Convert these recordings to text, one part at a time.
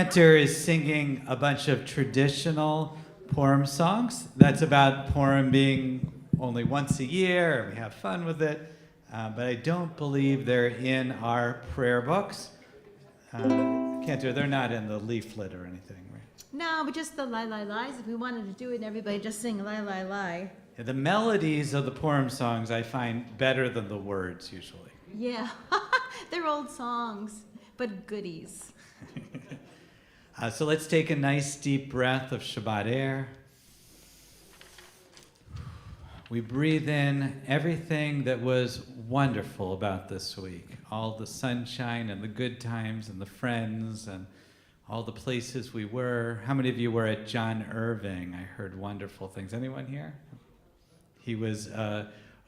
Cantor is singing a bunch of traditional Purim songs. That's about Purim being only once a year, and we have fun with it. But I don't believe they're in our prayer books. Cantor, they're not in the leaflet or anything, right? No, but just the lie, lie, lies. If we wanted to do it and everybody just sing lie, lie, lie. Yeah, the melodies of the Purim songs I find better than the words usually. Yeah, they're old songs, but goodies. So let's take a nice deep breath of Shabbat air. We breathe in everything that was wonderful about this week. All the sunshine and the good times and the friends and all the places we were. How many of you were at John Irving? I heard wonderful things. Anyone here? He was he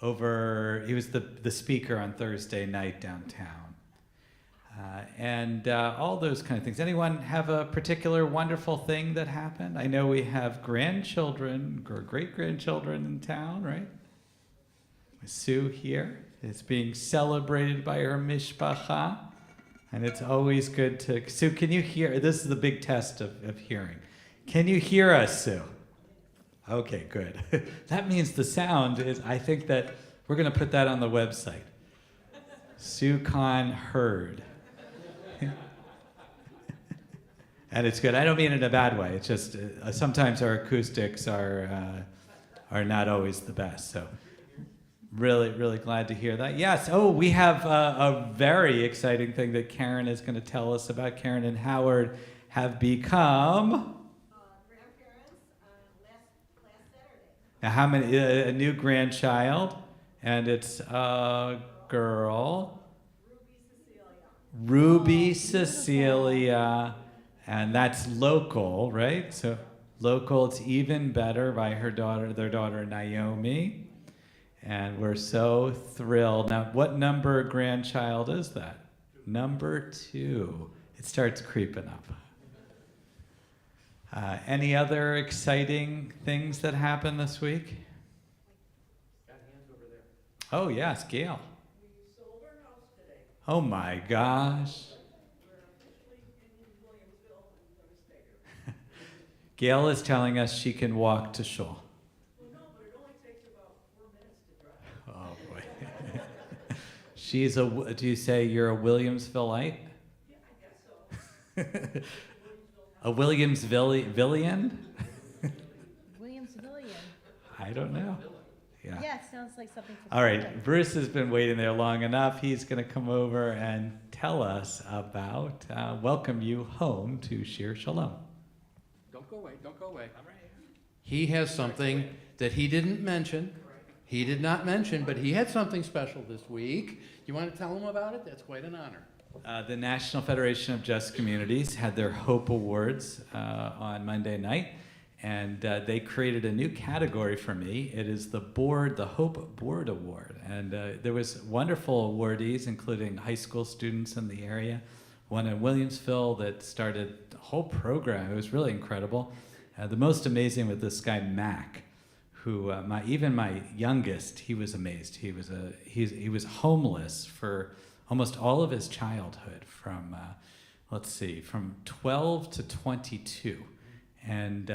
was the speaker on Thursday night downtown. And all those kind of things. Anyone have a particular wonderful thing that happened? I know we have grandchildren or great-grandchildren in town, right? Sue here is being celebrated by her mishpacha. And it's always good to... Sue, can you hear? This is the big test of hearing. Can you hear us, Sue? Okay, good. That means the sound is... I think that we're going to put that on the website. Sue Khan heard. And it's good. I don't mean it in a bad way. It's just sometimes our acoustics are not always the best. So really, really glad to hear that. Yes. Oh, we have a very exciting thing that Karen is going to tell us about. Karen and Howard have become grandparents last Saturday. now how many? A new grandchild, and it's a girl. Ruby Cecilia, and that's local, right? So local, it's even better by their daughter Naomi, and we're so thrilled. Now, what number grandchild is that? Number 2. It starts creeping up. Any other exciting things that happened this week? Got hands over there. Oh yes, Gail. We sold our house today. Oh my gosh. We're officially in Williamsville and going to stay here. Gail is telling us she can walk to shul. Well, no, but it only takes about 4 minutes to drive. Oh boy. She's a, do you say you're a Williamsvilleite? Yeah, I guess so. A Williamsvillian? Williamsvillian. I don't know. Yeah. Yeah, it sounds like something. All right, Bruce has been waiting there long enough. He's going to come over and tell us about, welcome you home to Shir Shalom. Don't go away, don't go away. I'm right here. He has something that he didn't mention. He did not mention, but he had something special this week. You want to tell him about it? That's quite an honor. The National Federation of Just Communities had their Hope Awards on Monday night, and they created a new category for me. It is the Hope Board Award, and there was wonderful awardees, including high school students in the area. One in Williamsville that started the whole program. It was really incredible. The most amazing was this guy Mac, who even my youngest, he was amazed. He was homeless for almost all of his childhood, from from 12 to 22, and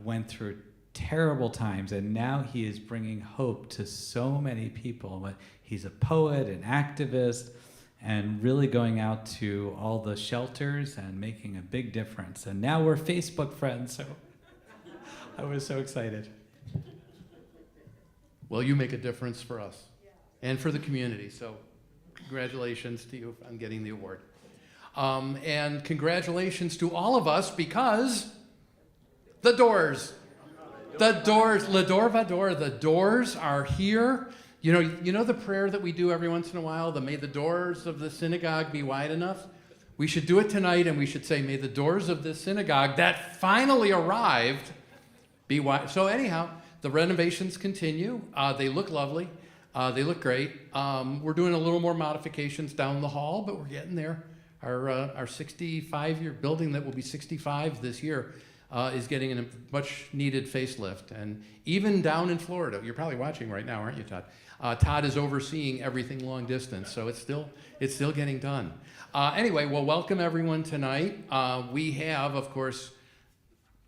went through terrible times, and now he is bringing hope to so many people. He's a poet, an activist, and really going out to all the shelters and making a big difference. And now we're Facebook friends, so I was so excited. Well, you make a difference for us and for the community, so congratulations to you on getting the award. And congratulations to all of us, because the Doors, L'Ador Vador, the Doors are here. You know the prayer that we do every once in a while, the may the doors of the synagogue be wide enough? We should do it tonight, and we should say, may the doors of this synagogue that finally arrived be wide. So anyhow, the renovations continue. They look lovely. They look great. We're doing a little more modifications down the hall, but we're getting there. Our 65-year building that will be 65 this year is getting a much-needed facelift. And even down in Florida, you're probably watching right now, aren't you, Todd? Todd is overseeing everything long distance, so it's still getting done. Anyway, well, welcome everyone tonight. We have, of course,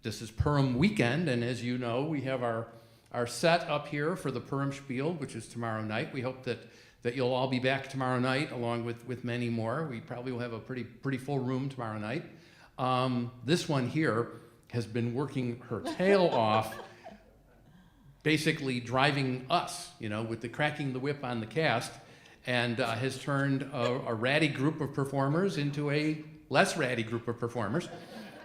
this is Purim weekend, and as you know, we have our set up here for the Purim Spiel, which is tomorrow night. We hope that you'll all be back tomorrow night, along with many more. We probably will have a pretty full room tomorrow night. This one here has been working her tail off, basically driving us, with the cracking the whip on the cast, and has turned a ratty group of performers into a less ratty group of performers.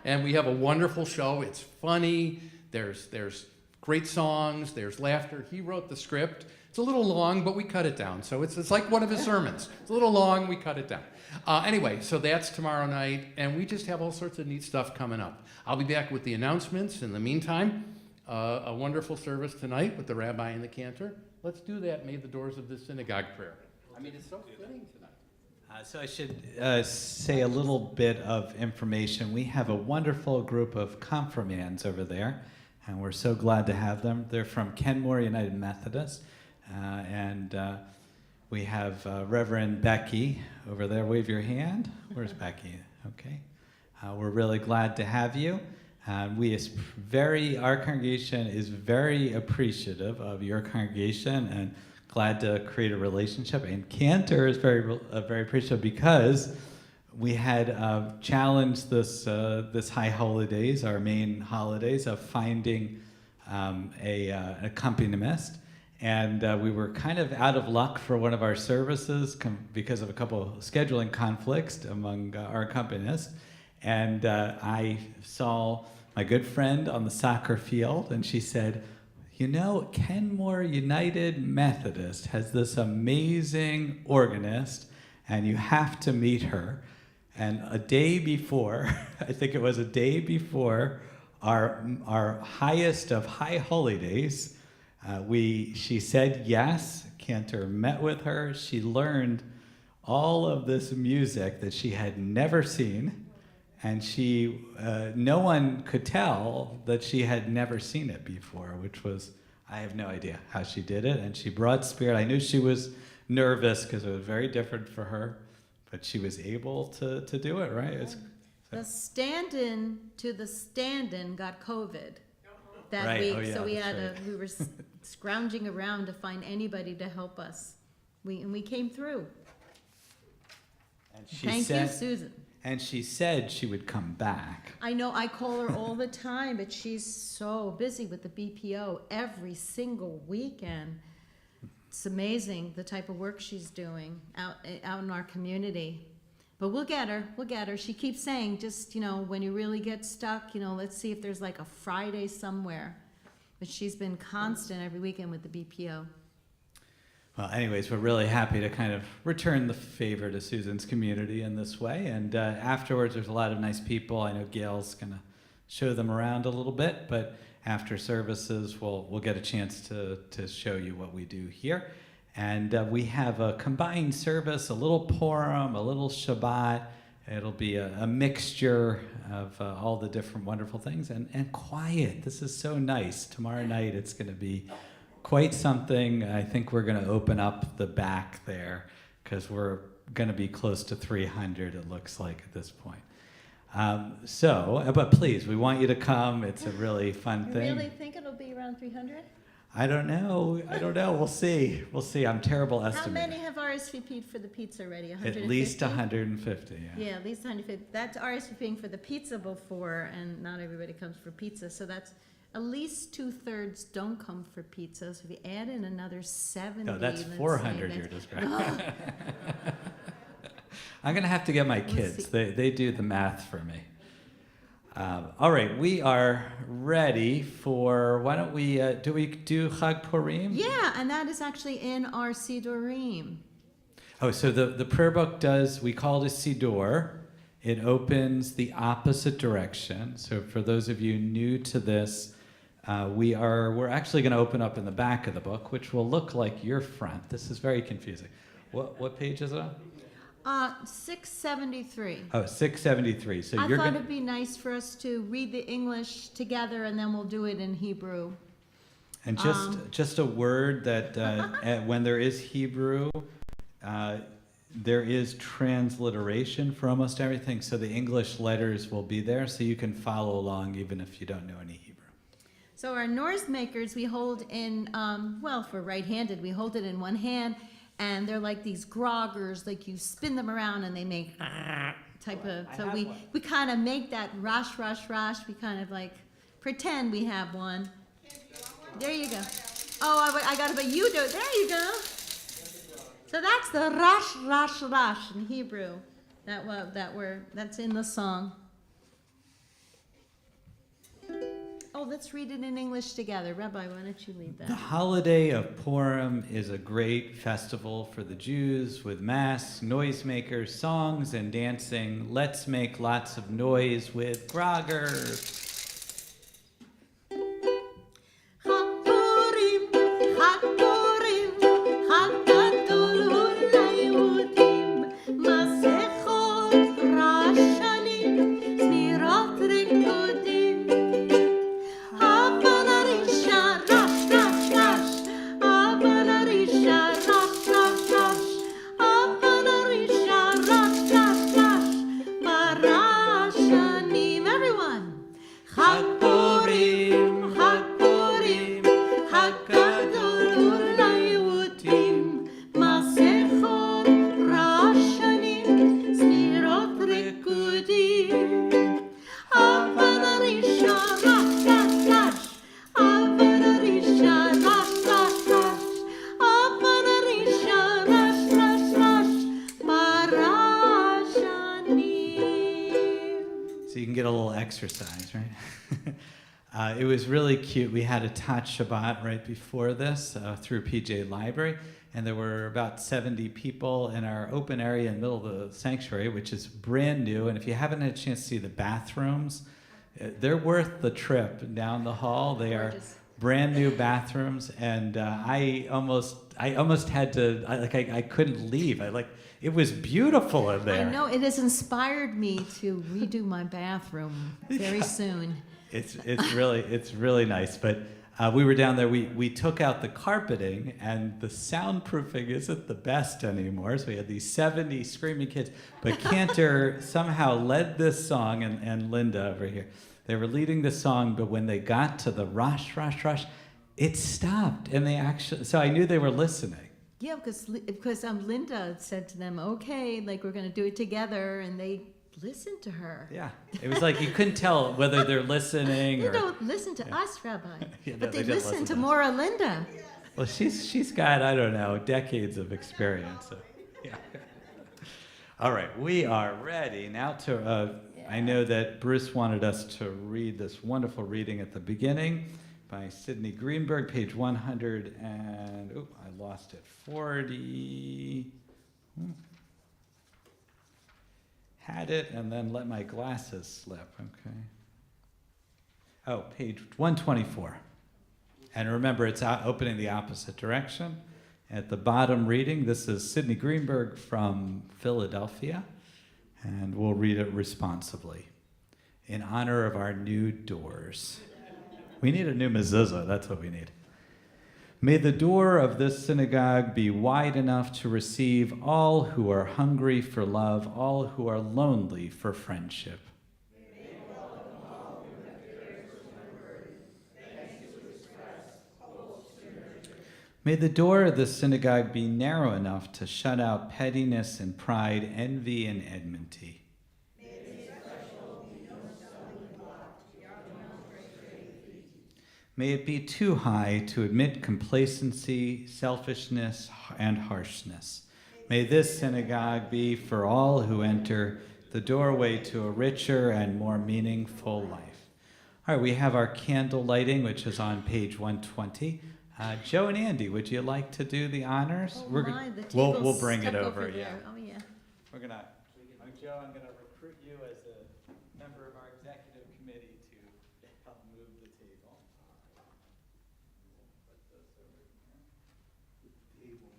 And we have a wonderful show. It's funny. There's great songs. There's laughter. He wrote the script. It's a little long, but we cut it down. So it's like one of his sermons. It's a little long. We cut it down. Anyway, so that's tomorrow night, and we just have all sorts of neat stuff coming up. I'll be back with the announcements. In the meantime, a wonderful service tonight with the rabbi and the cantor. Let's do that. May the doors of this synagogue prayer. I mean, it's so fitting tonight. So I should say a little bit of information. We have a wonderful group of confirmands over there, and we're so glad to have them. They're from Kenmore United Methodist, and we have Reverend Becky over there. Wave your hand. Where's Becky? Okay. We're really glad to have you. Our congregation is very appreciative of your congregation and glad to create a relationship. And Cantor is very appreciative because we had challenged this high holidays, our main holidays, of finding an accompanist. And we were kind of out of luck for one of our services because of a couple of scheduling conflicts among our accompanists. And I saw my good friend on the soccer field, and she said, Kenmore United Methodist has this amazing organist, and you have to meet her. And a day before, I think it was a day before our highest of high holidays, she said yes. Cantor met with her. She learned all of this music that she had never seen. And no one could tell that she had never seen it before, which was, I have no idea how she did it. And she brought spirit. I knew she was nervous because it was very different for her, but she was able to do it, right? The stand-in to the stand-in got COVID that Right. week, Oh, yeah, so we that's we were scrounging around to find anybody to help us. We came through. And she Thank said, you, Susan. And she said she would come back. I know, I call her all the time, but she's so busy with the BPO every single weekend. It's amazing the type of work she's doing out in our community. But we'll get her. She keeps saying, just, when you really get stuck, let's see if there's like a Friday somewhere. But she's been constant every weekend with the BPO. Well, anyways, we're really happy to kind of return the favor to Susan's community in this way. And afterwards, there's a lot of nice people. I know Gail's going to show them around a little bit, but after services, we'll get a chance to show you what we do here. And we have a combined service, a little Purim, a little Shabbat. It'll be a mixture of all the different wonderful things and quiet. This is so nice. Tomorrow night, it's going to be quite something. I think we're going to open up the back there because we're going to be close to 300, it looks like, at this point. But please, we want you to come. It's a really fun thing. You really think it'll be around 300? I don't know. We'll see. I'm terrible estimating. How many have RSVP'd for the pizza already? 150? At least 150, yeah. Yeah, at least 150. That's RSVPing for the pizza before, and not everybody comes for pizza. So that's at least 2/3 don't come for pizza. So if you add in another 70, No, that's let's 400 say, you're describing. I'm going to have to get my kids. They do the math for me. All right, we are ready for, why don't we do Chag Purim? Yeah, and that is actually in our Sidurim. Oh, so the prayer book we call it a Siddur. It opens the opposite direction. So for those of you new to this, we're actually going to open up in the back of the book, which will look like your front. This is very confusing. What page is it on? 673. Oh, 673. So I you're thought going it'd be nice for us to read the English together and then we'll do it in Hebrew. and just a word that when there is Hebrew, there is transliteration for almost everything. So the English letters will be there, so you can follow along even if you don't know any Hebrew. So our Norse makers, we hold in, for right-handed, we hold it in one hand, and they're like these groggers, like you spin them around and they make type of, so we kind of make that rush. We kind of like pretend we have one. There you go. Oh, I got it, but you do it. There you go. So that's the rush in Hebrew. That's in the song. Oh, let's read it in English together. Rabbi, why don't you lead The that? holiday of Purim is a great festival for the Jews with masks, noisemakers, songs, and dancing. Let's make lots of noise with groggers. So you can get a little exercise, right? It was really cute. We had a Tat Shabbat right before this through PJ Library, and there were about 70 people in our open area in the middle of the sanctuary, which is brand new. And if you haven't had a chance to see the bathrooms, they're worth the trip down the hall. They are brand new bathrooms, and I almost had to. I couldn't leave. It was beautiful in there. I know, it has inspired me to redo my bathroom very soon. It's really nice. But we were down there. We took out the carpeting, and the soundproofing isn't the best anymore. So we had these 70 screaming kids. But Cantor somehow led this song, and Linda over here. They were leading the song, but when they got to the rush, it stopped, and they actually. So I knew they were listening. Yeah, because Linda said to them, okay, like we're going to do it together, and they listened to her. Yeah, it was like you couldn't tell whether they're listening They or. don't listen to us, Rabbi, Yeah, no, but they didn't listen to us. Maura Linda. Well, she's got, I don't know, decades of experience. So, yeah. All right, we are ready now to. I know that Bruce wanted us to read this wonderful reading at the beginning by Sidney Greenberg, page 100 and, I lost it, 40. Had it and then let my glasses slip, okay. Oh, page 124. And remember, it's opening the opposite direction. At the bottom reading, this is Sidney Greenberg from Philadelphia, and we'll read it responsibly. In honor of our new doors. We need a new mezuzah, that's what we need. May the door of this synagogue be wide enough to receive all who are hungry for love, all who are lonely for friendship. May the door of the synagogue be narrow enough to shut out pettiness and pride, envy and enmity. May it be too high to admit complacency, selfishness, and harshness. May this synagogue be for all who enter the doorway to a richer and more meaningful life. All right, we have our candle lighting, which is on page 120. Joe and Andy, would you like to do the honors? Oh, We'll table's bring it stuck over, yeah. there. Oh, yeah. We're gonna, Joe, I'm gonna recruit you as a member of our executive committee to help move the table. Put this over here. Table.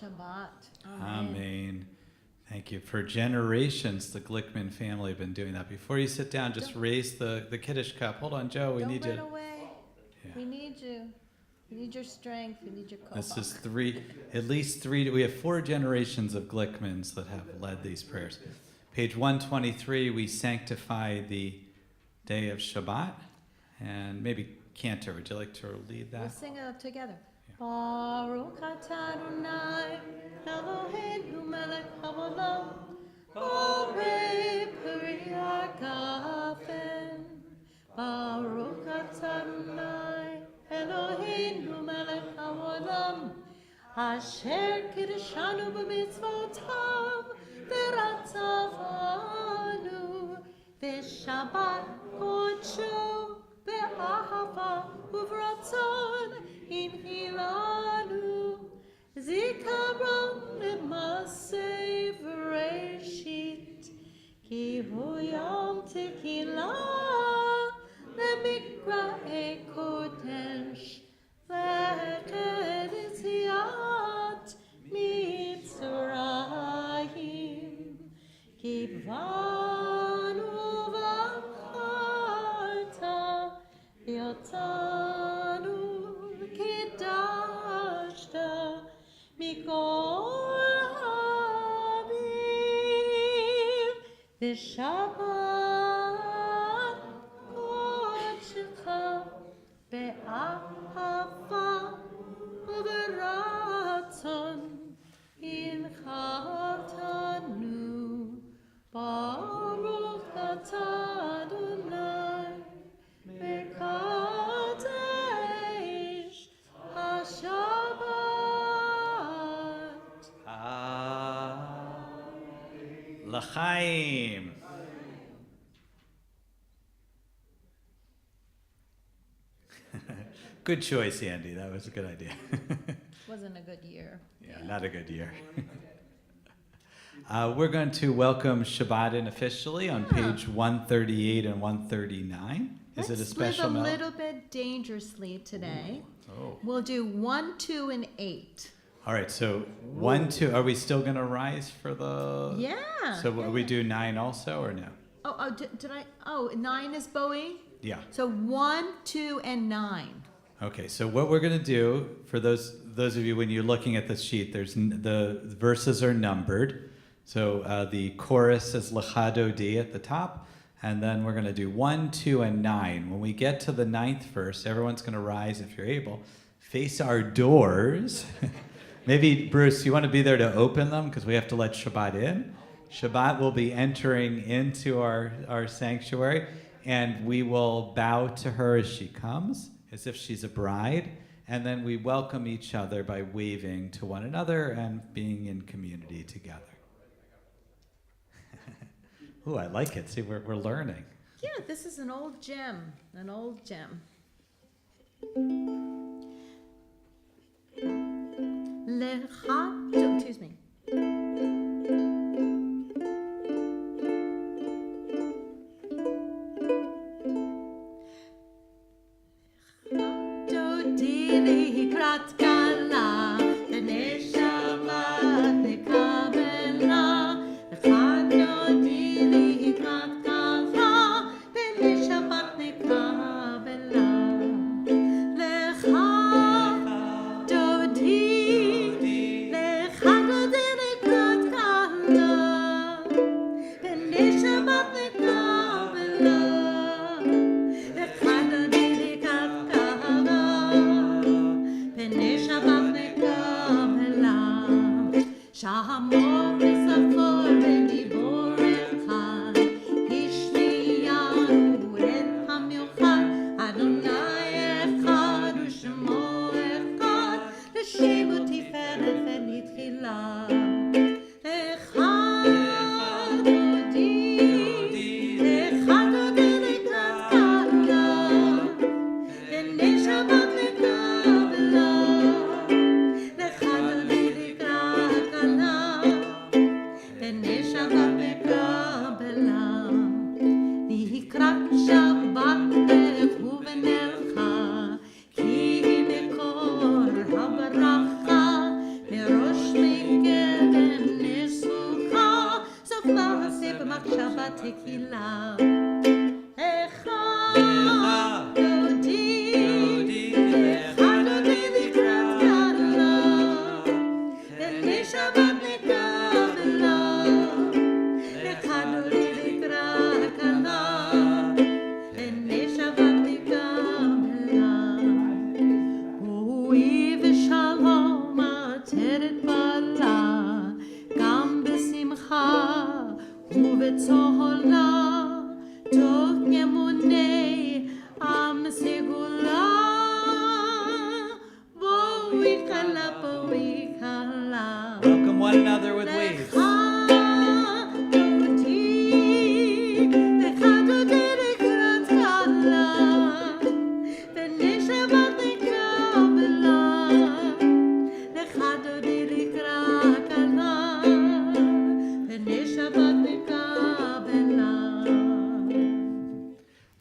Shabbat. Amen. Thank you. For generations, the Glickman family have been doing that. Before you sit down, just raise the Kiddush cup. Hold on, Joe. We Don't need run you. away. Yeah. We need you. We need your strength. We need your This is koach. at least three. We have 4 generations of Glickmans that have led these prayers. Page 123, we sanctify the day of Shabbat. And maybe Cantor, would you like to lead We'll that? sing it up together. Baruch atah Adonai, Eloheinu melech haolam, borei peri hagafen. Baruch atah Adonai, Eloheinu melech haolam, asher kiddushanu b'mitzvotav, v'ratzavanu, v'shabbat kodsho, v'ahava uvratzon, in hilanu, zikaron l'maseh v'reshit, ki hu yom tekilah, l'mikra'e kodesh, v'echad yetziat mitzrayim, ki banu v'acharta, yotanu kidashta mikol habib v'shabbat kodshecha be'ahava u'beratzon inchatanu baruch atah Adonai Mekadesh HaShabbat. L'chaim. Good choice, Andy. That was a good idea. Wasn't a good year. Yeah, not a good year. We're going to welcome Shabbat in officially on page 138 and 139. Is it a special Let's live a note? little bit dangerously today. Oh. We'll do 1, 2, and 8. All right, so 1, 2. Are we still going to rise for the? Yeah. So yeah, we yeah. do 9 also or no? Oh, did I? Oh, 9 is Bowie? Yeah. So 1, 2, and 9. Okay, so what we're going to do for those of you when you're looking at the sheet, the verses are numbered. So the chorus is Lechado D at the top, and then we're going to do 1, 2, and 9. When we get to the 9th verse, everyone's going to rise if you're able, face our doors. Maybe Bruce, you want to be there to open them because we have to let Shabbat in. Shabbat will be entering into our sanctuary, and we will bow to her as she comes, as if she's a bride, and then we welcome each other by waving to one another and being in community together. Ooh, I like it. See, we're learning. Yeah, this is an old gem. An old gem. Lechado, excuse me. Lechado dili krat kala, v'neshama tekabela. Lechado dili krat kala, v'neshamat tekabela. Lechado dili, lechado dili krat kala, v'neshamat tekabela. Lechado dili krat kala, v'neshamat tekabela. Shahamor v'safor v'dibor echad, Hishmiyanu et hamyochad, Adonai echad u'shemo echad, L'shem u'tiferet v'nitchila. Echad odi, echad odi lekrat kala, v'neshamat tekabela. Lechado dili krat kala, ובצהלה תוקמוני עם סגולה בואי קלה Welcome one another with waves.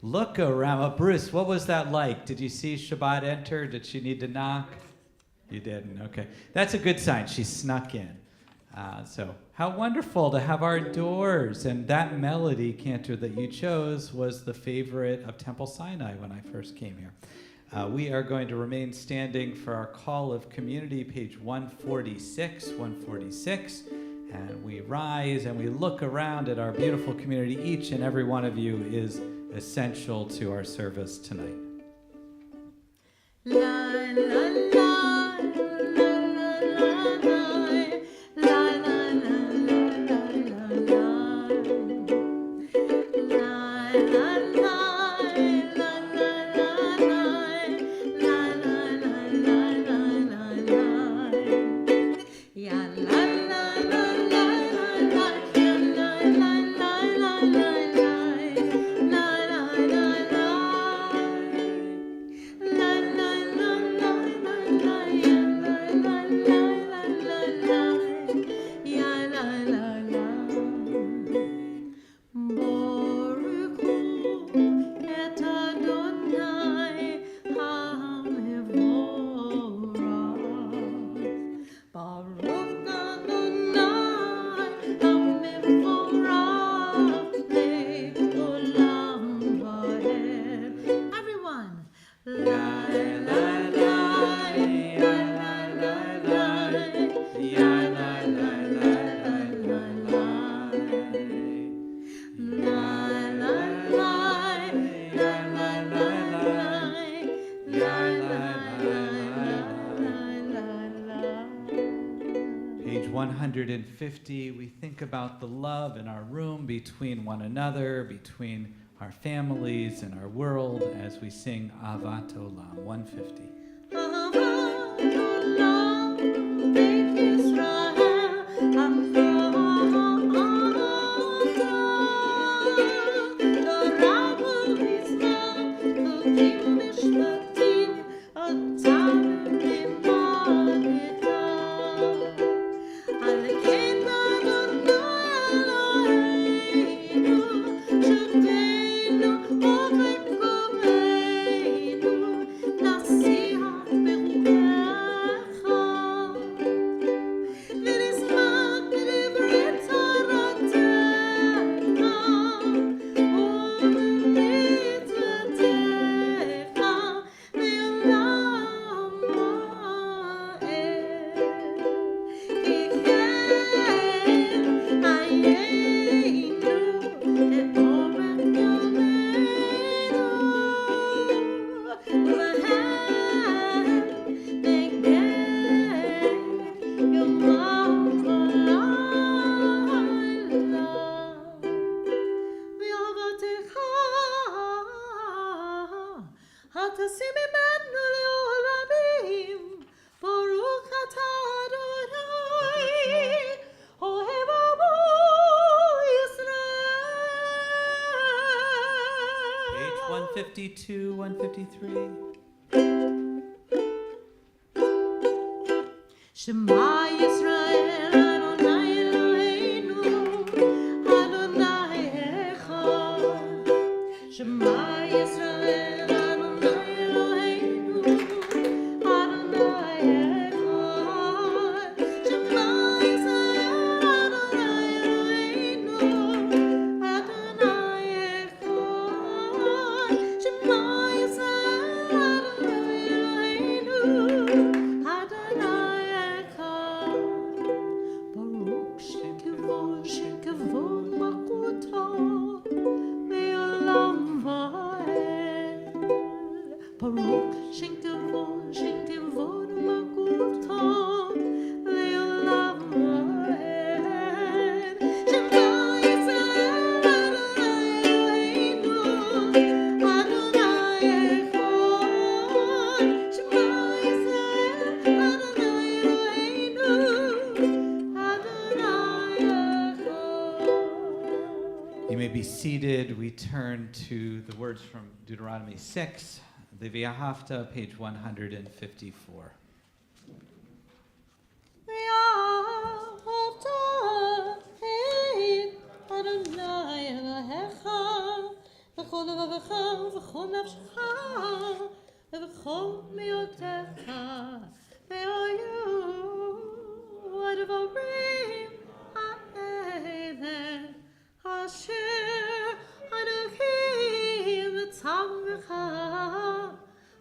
Look around. Bruce, what was that like? Did you see Shabbat enter? Did she need to knock? You didn't. Okay. That's a good sign. She snuck in. So how wonderful to have our doors. And that melody cantor that you chose was the favorite of Temple Sinai when I first came here. We are going to remain standing for our call of community, page 146. And we rise and we look around at our beautiful community. Each and every one of you is essential to our service tonight. La, la, la, la, la, la, Page 150, we think about the love in our room between one another, between our families and our world as we sing Ahavat Olam, 150. Page 152, 153. Shema Yisrael Adonai Eloheinu Adonai Echad. Shema Yisrael Adonai Eloheinu Adonai Echad. Shema Yisrael Adonai Eloheinu Adonai Echad. Shema Yisrael Adonai Eloheinu Adonai Echad. be seated. We turn to the words from Deuteronomy 6, the V'ahavta, page 154. Asher Anochim Tzavcha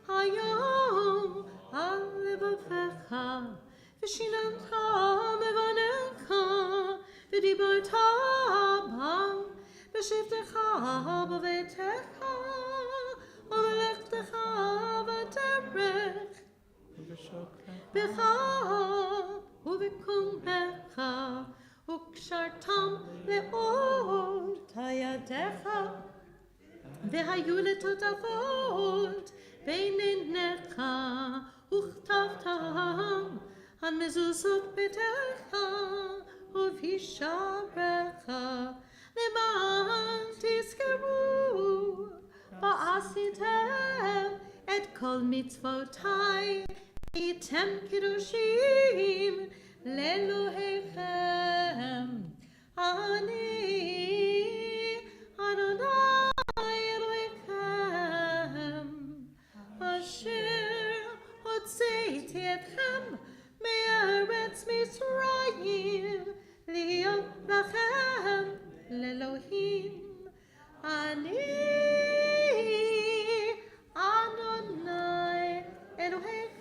Hayom Al Levavecha V'shinamcha Mevanecha V'dibarta Bam V'shivtecha B'vetecha U'melechtecha V'derech B'cha U'v'kumbecha Ukshartam le'or tayadecha Ve'hayu letotavot Beinenecha Uchtavtam Hamezuzot betecha Uvisharecha Leman tizkeru Ba'asitem Et kol mitzvotai Item kiddushim Lelohechem Ani Adonai Elohechem Asher Hotzeiti etchem Me'eretz Mitzrayim Liot lachem Lelohim Ani Adonai Elohechem.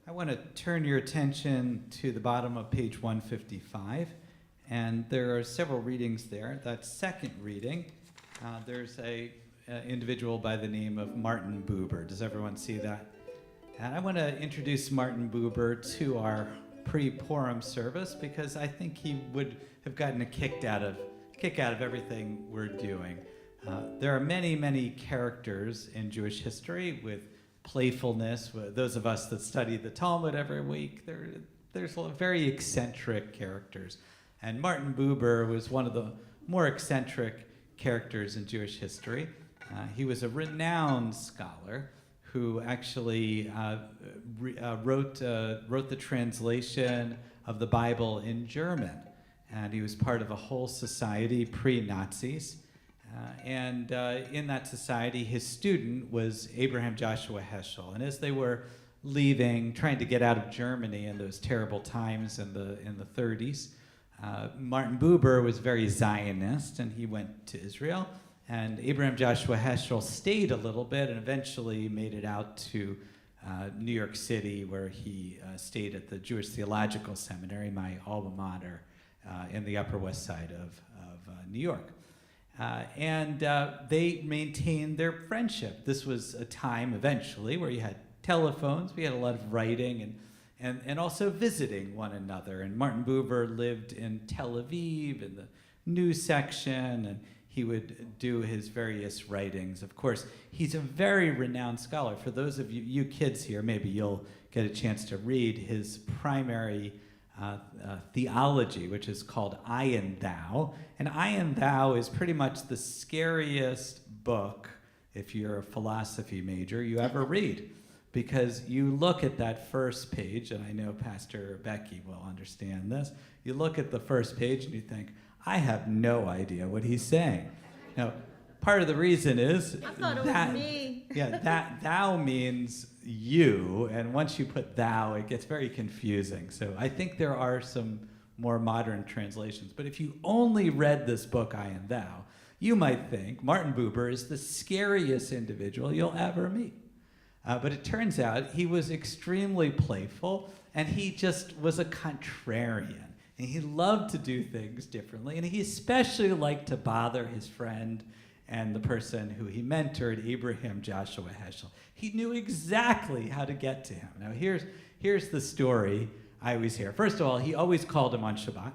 I want to turn your attention to the bottom of page 155, and there are several readings there. That second reading, there's a individual by the name of Martin Buber. Does everyone see that? And I want to introduce Martin Buber to our pre-Purim service because I think he would have gotten a kick out of everything we're doing. There are many, many characters in Jewish history with playfulness. Those of us that study the Talmud every week, there's very eccentric characters. And Martin Buber was one of the more eccentric characters in Jewish history. He was a renowned scholar who actually wrote the translation of the Bible in German. And he was part of a whole society pre-Nazis. And in that society, his student was Abraham Joshua Heschel. And as they were leaving, trying to get out of Germany in those terrible times in the 30s, Martin Buber was very Zionist, and he went to Israel. And Abraham Joshua Heschel stayed a little bit and eventually made it out to New York City, where he stayed at the Jewish Theological Seminary, my alma mater, in the Upper West Side of New York. And they maintained their friendship. This was a time eventually where you had telephones, we had a lot of writing and also visiting one another. And Martin Buber lived in Tel Aviv in the news section, and he would do his various writings. Of course, he's a very renowned scholar. For those of you kids here, maybe you'll get a chance to read his primary theology, which is called I and Thou. And I and Thou is pretty much the scariest book, if you're a philosophy major, you ever read. Because you look at that first page, and I know Pastor Becky will understand this, you look at the first page and you think, I have no idea what he's saying. Now, part of the reason is I thought it was me. Yeah, that thou means you, and once you put thou, it gets very confusing. So I think there are some more modern translations. But if you only read this book, I and Thou, you might think Martin Buber is the scariest individual you'll ever meet. But it turns out he was extremely playful, and he just was a contrarian. And he loved to do things differently, and he especially liked to bother his friend and the person who he mentored, Abraham Joshua Heschel. He knew exactly how to get to him. Now here's the story I always hear. First of all, he always called him on Shabbat.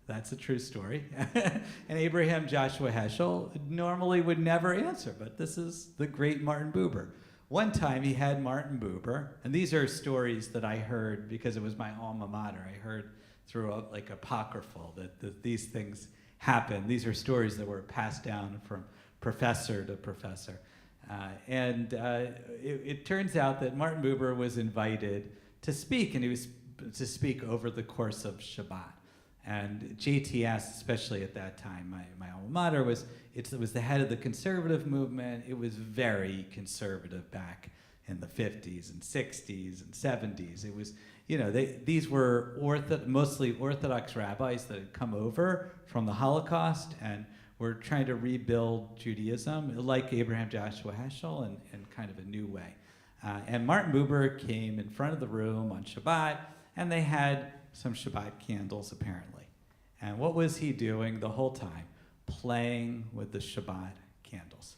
That's a true story. And Abraham Joshua Heschel normally would never answer, but this is the great Martin Buber. One time he had Martin Buber, and these are stories that I heard because it was my alma mater. I heard through like apocryphal that these things happen. These are stories that were passed down from professor to professor. It turns out that Martin Buber was invited to speak, and he was to speak over the course of Shabbat. And JTS, especially at that time, my alma mater, was the head of the conservative movement. It was very conservative back in the 50s and 60s and 70s. It was, these were mostly Orthodox rabbis that had come over from the Holocaust and were trying to rebuild Judaism, like Abraham Joshua Heschel, in kind of a new way. And Martin Buber came in front of the room on Shabbat, and they had some Shabbat candles, apparently. And what was he doing the whole time? Playing with the Shabbat candles.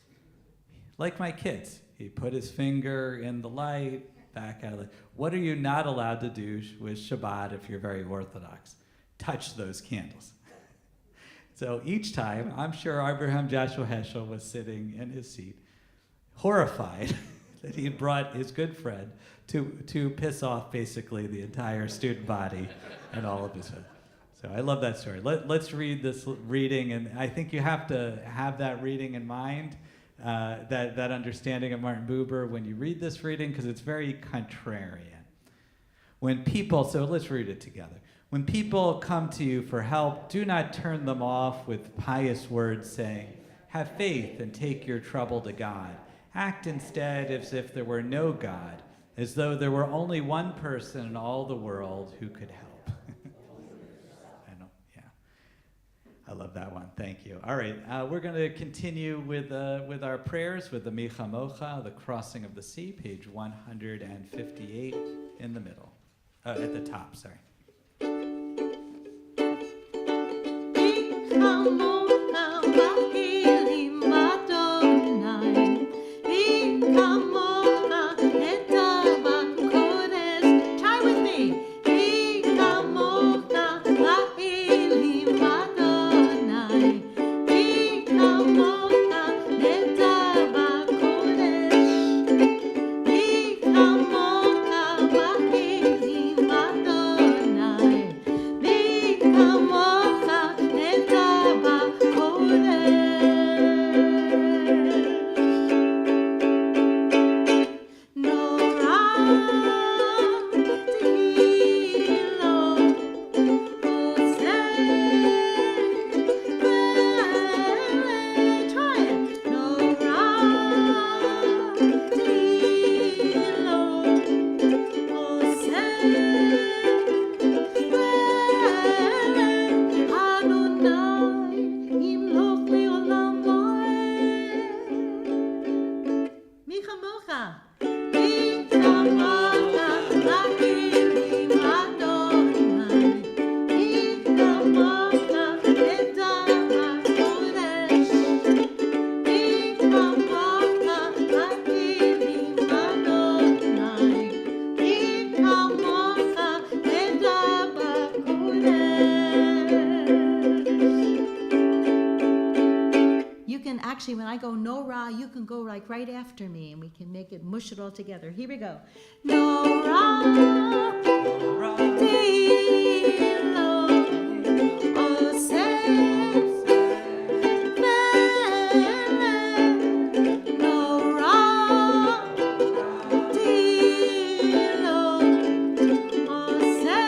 Like my kids. He put his finger in the light, back out of the light. What are you not allowed to do with Shabbat if you're very Orthodox? Touch those candles. So each time, I'm sure Abraham Joshua Heschel was sitting in his seat, horrified that he had brought his good friend to piss off basically the entire student body and all of his friends. So I love that story. Let's read this reading, and I think you have to have that reading in mind, that understanding of Martin Buber when you read this reading, because it's very contrarian. So let's read it together. When people come to you for help, do not turn them off with pious words saying, "Have faith and take your trouble to God." Act instead as if there were no God, as though there were only one person in all the world who could help. I love that one. Thank you. All right, we're going to continue with our prayers with the Micha Mocha, the Crossing of the Sea, page 158 in the middle, at the top. Sorry. Try with me. Actually, when I go no ra, you can go like right after me, and we can make it mush it all together. Here we go. No ra, ti lo, o se, no ra, ti lo, o se,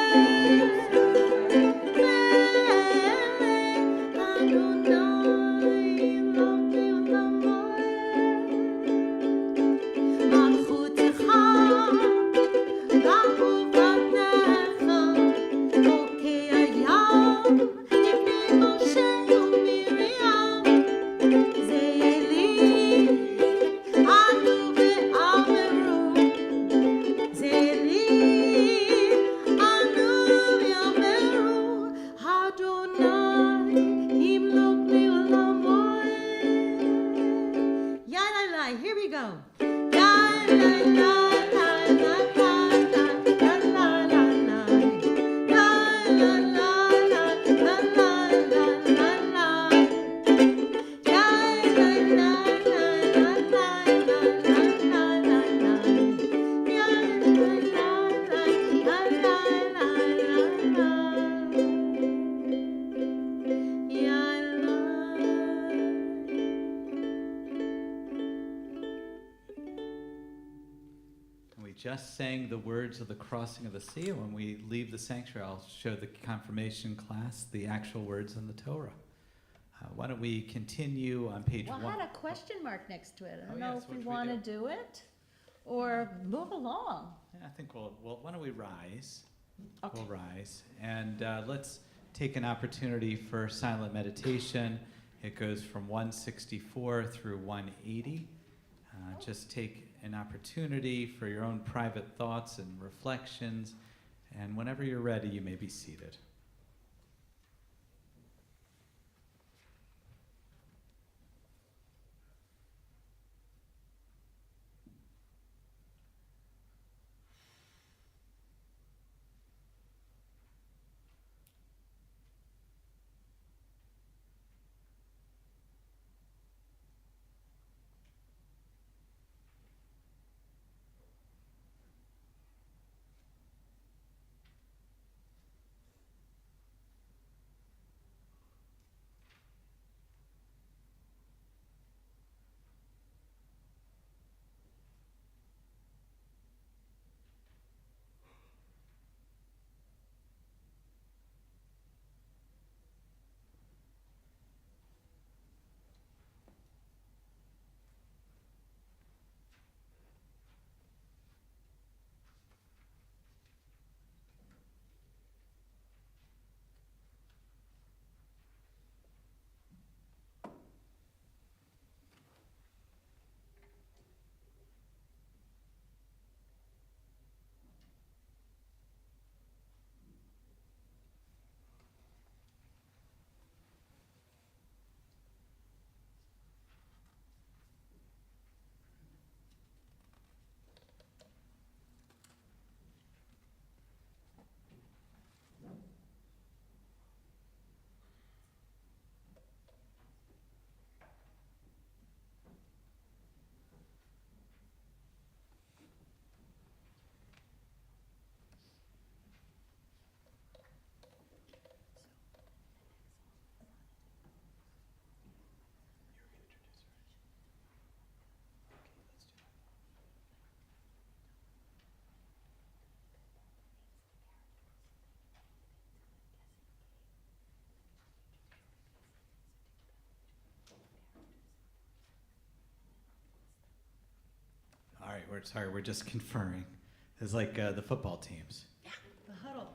We just sang the words of the crossing of the sea. And when we leave the sanctuary, I'll show the confirmation class the actual words in the Torah. Why don't we continue on page Well, I one? had a question mark next to it. I don't Oh, know yes, if we what should we want to do? do it or move along. Yeah, I think we'll, why don't we rise? Okay. We'll rise. And let's take an opportunity for silent meditation. It goes from 164 through 180. Just take an opportunity for your own private thoughts and reflections. And whenever you're ready, you may be seated. All right, we're just conferring. It's like the football teams. The huddle.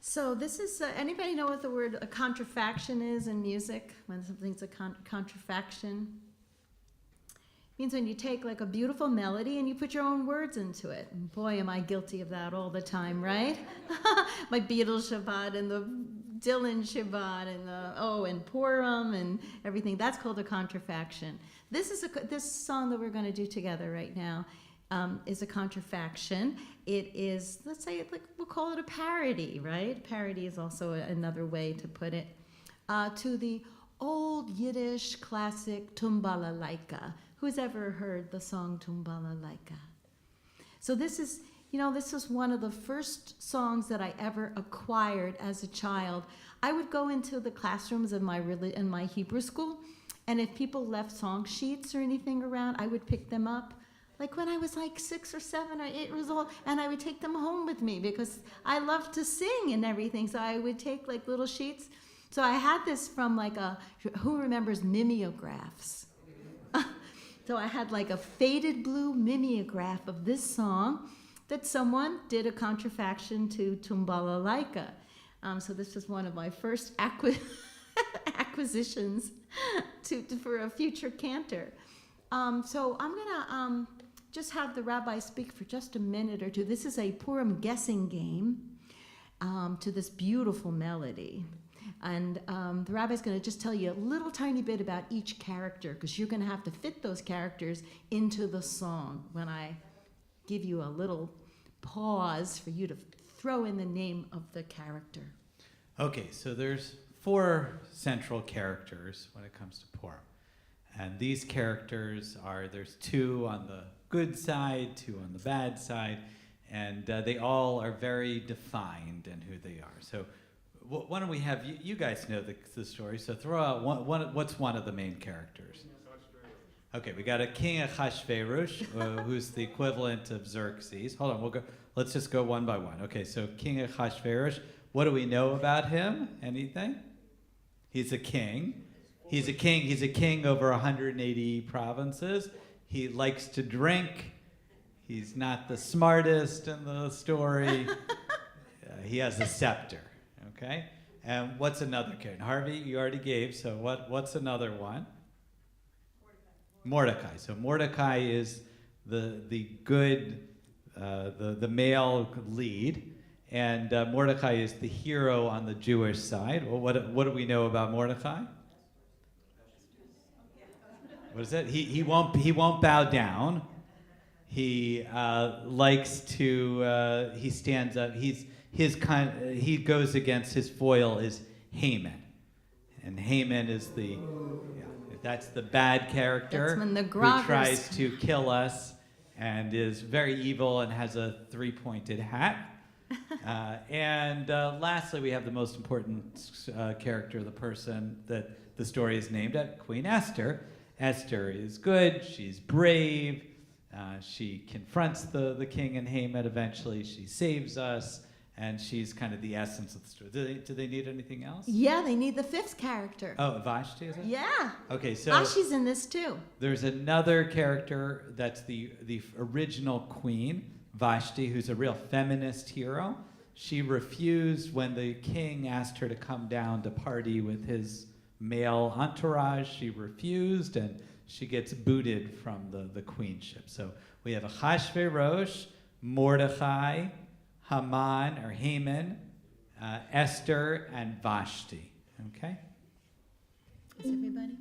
So this is, anybody know what the word a contrafaction is in music? When something's a contrafaction? Means when you take like a beautiful melody and you put your own words into it. And boy, am I guilty of that all the time, right? My Beatles Shabbat and the Dylan Shabbat and and Purim and everything. That's called a contrafaction. This song that we're going to do together right now is a contrafaction. It is, let's say, we'll call it a parody, right? Parody is also another way to put it. To the old Yiddish classic Tumbala Laika. Who's ever heard the song Tumbala Laika? So this is one of the first songs that I ever acquired as a child. I would go into the classrooms in my Hebrew school, and if people left song sheets or anything around, I would pick them up. Like when I was like 6 or 7 or 8 years old, and I would take them home with me because I loved to sing and everything. So I would take like little sheets. So I had this from who remembers mimeographs? So I had like a faded blue mimeograph of this song that someone did a contrafaction to Tumbala Laika. So this was one of my first acquisitions for a future cantor. So I'm going to just have the rabbi speak for just a minute or two. This is a Purim guessing game to this beautiful melody. And the rabbi's going to just tell you a little tiny bit about each character, because you're going to have to fit those characters into the song when I give you a little pause for you to throw in the name of the character. Okay, so there's 4 central characters when it comes to Purim. And these characters there's 2 on the good side, 2 on the bad side, and they all are very defined in who they are. So why don't we have you guys know the story? So throw out what's one of the main characters? Okay, we got a king Achashverosh, who's the equivalent of Xerxes. Hold on, let's just go one by one. Okay, so King Achashverosh, what do we know about him? Anything? He's a king. He's a king over 180 provinces. He likes to drink. He's not the smartest in the story. He has a scepter, okay? And what's another character? Harvey, you already gave, so what's another one? Mordecai. So Mordecai is the good, the male lead, and Mordecai is the hero on the Jewish side. Well, what do we know about Mordecai? What is it? He won't bow down. He likes to. He stands up. He goes against his foil is Haman, and Haman is that's the bad character That's when the who groggers- tries to kill us and is very evil and has a three-pointed hat. And lastly, we have the most important character, the person that the story is named at, Queen Esther. Esther is good. She's brave. She confronts the king and Haman eventually. She saves us. And she's kind of the essence of the story. Do they need anything else? Yeah, they need the fifth character. Oh, Vashti, is it? Yeah. Okay, so Ashi's in this too. there's another character that's the original queen, Vashti, who's a real feminist hero. She refused when the king asked her to come down to party with his male entourage. She refused, and she gets booted from the queenship. So we have Achashverosh, Mordecai, Haman or Haman, Esther, and Vashti. Okay? Is everybody?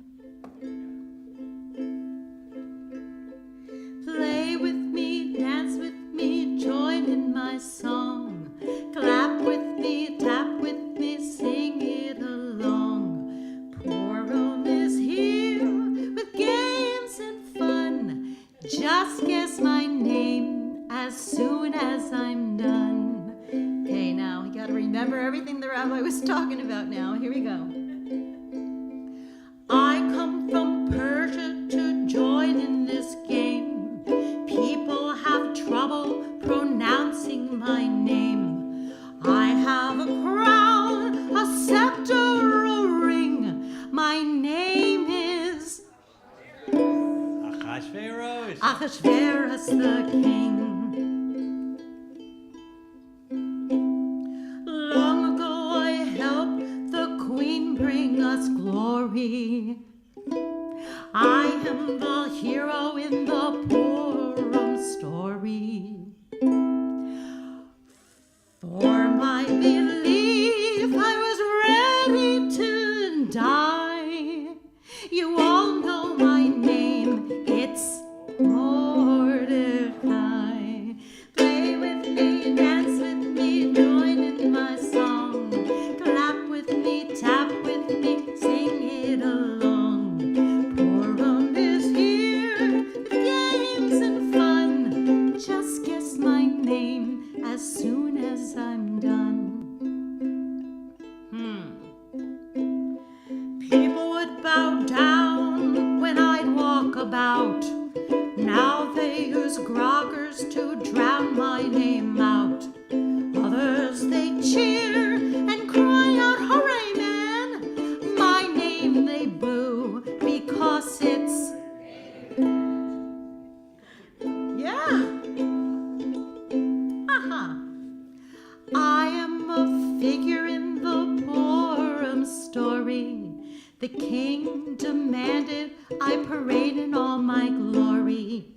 Play with me, dance with me, join in my song. Clap with me, tap with me, sing it along. Purim is here with games and fun. Just guess my name as soon as I'm done. Okay, now you gotta remember everything the rabbi was talking about now. Here we go. I come from Persia to join in this game. People have trouble pronouncing my name. I have a crown, a scepter, a ring. My name is Achashverosh. Ahasuerus the king. Long ago I helped the queen bring us glory. I am the hero in the Purim story. For my belief I was ready to die. You all know my name, it's Mordecai. Play with me, dance with me, join in my song. Clap with me, tap with me, sing it along. Purim is here with games and fun. Just guess my name as soon as I'm done. People would bow down when I'd walk about. Now they use groggers to drown my name out. Others they cheer and cry out, hooray man! My name they boo because it's... Yeah! Aha! I am a figure in the Purim story. The king demanded I parade in all my glory.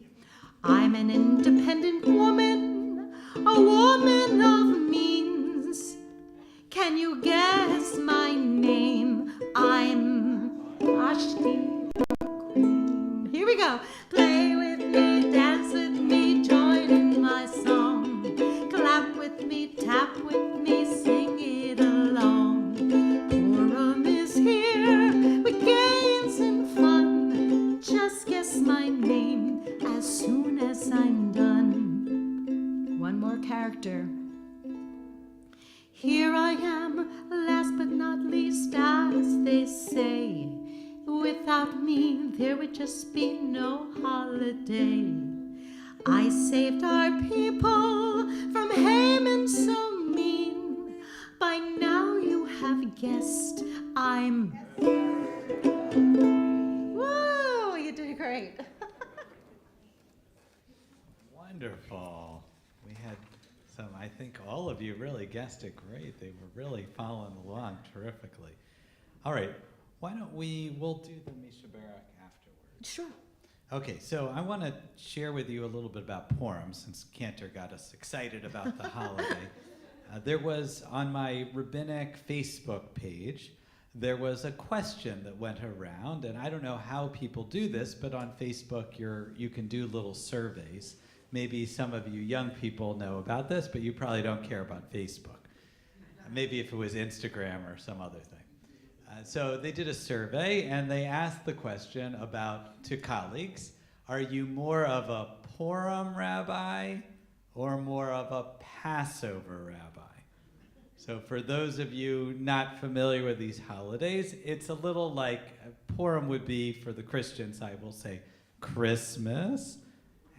I'm an independent woman, a woman of means. Can you guess my name? I'm Vashti. Here we go. Play with me, dance with me, join in my song. Clap with me, tap with me, sing it along. Purim is here with games and fun. Just guess my name as soon as I'm done. One more character. Here I am, last but not least, as they say, without me there would just be no holiday. I saved our people from Haman so mean. By now you have guessed I'm... Whoa, you did great. Wonderful. We had some, I think all of you really guessed it great. They were really following along terrifically. All right, why don't we'll do the Misha Barak afterwards. Sure. Okay, so I want to share with you a little bit about Purim, since Cantor got us excited about the holiday. There was, on my rabbinic Facebook page, there was a question that went around, and I don't know how people do this, but on Facebook you can do little surveys. Maybe some of you young people know about this, but you probably don't care about Facebook. Maybe if it was Instagram or some other thing. So they did a survey, and they asked the question to colleagues, are you more of a Purim rabbi or more of a Passover rabbi? So for those of you not familiar with these holidays, it's a little like Purim would be, for the Christians, I will say Christmas,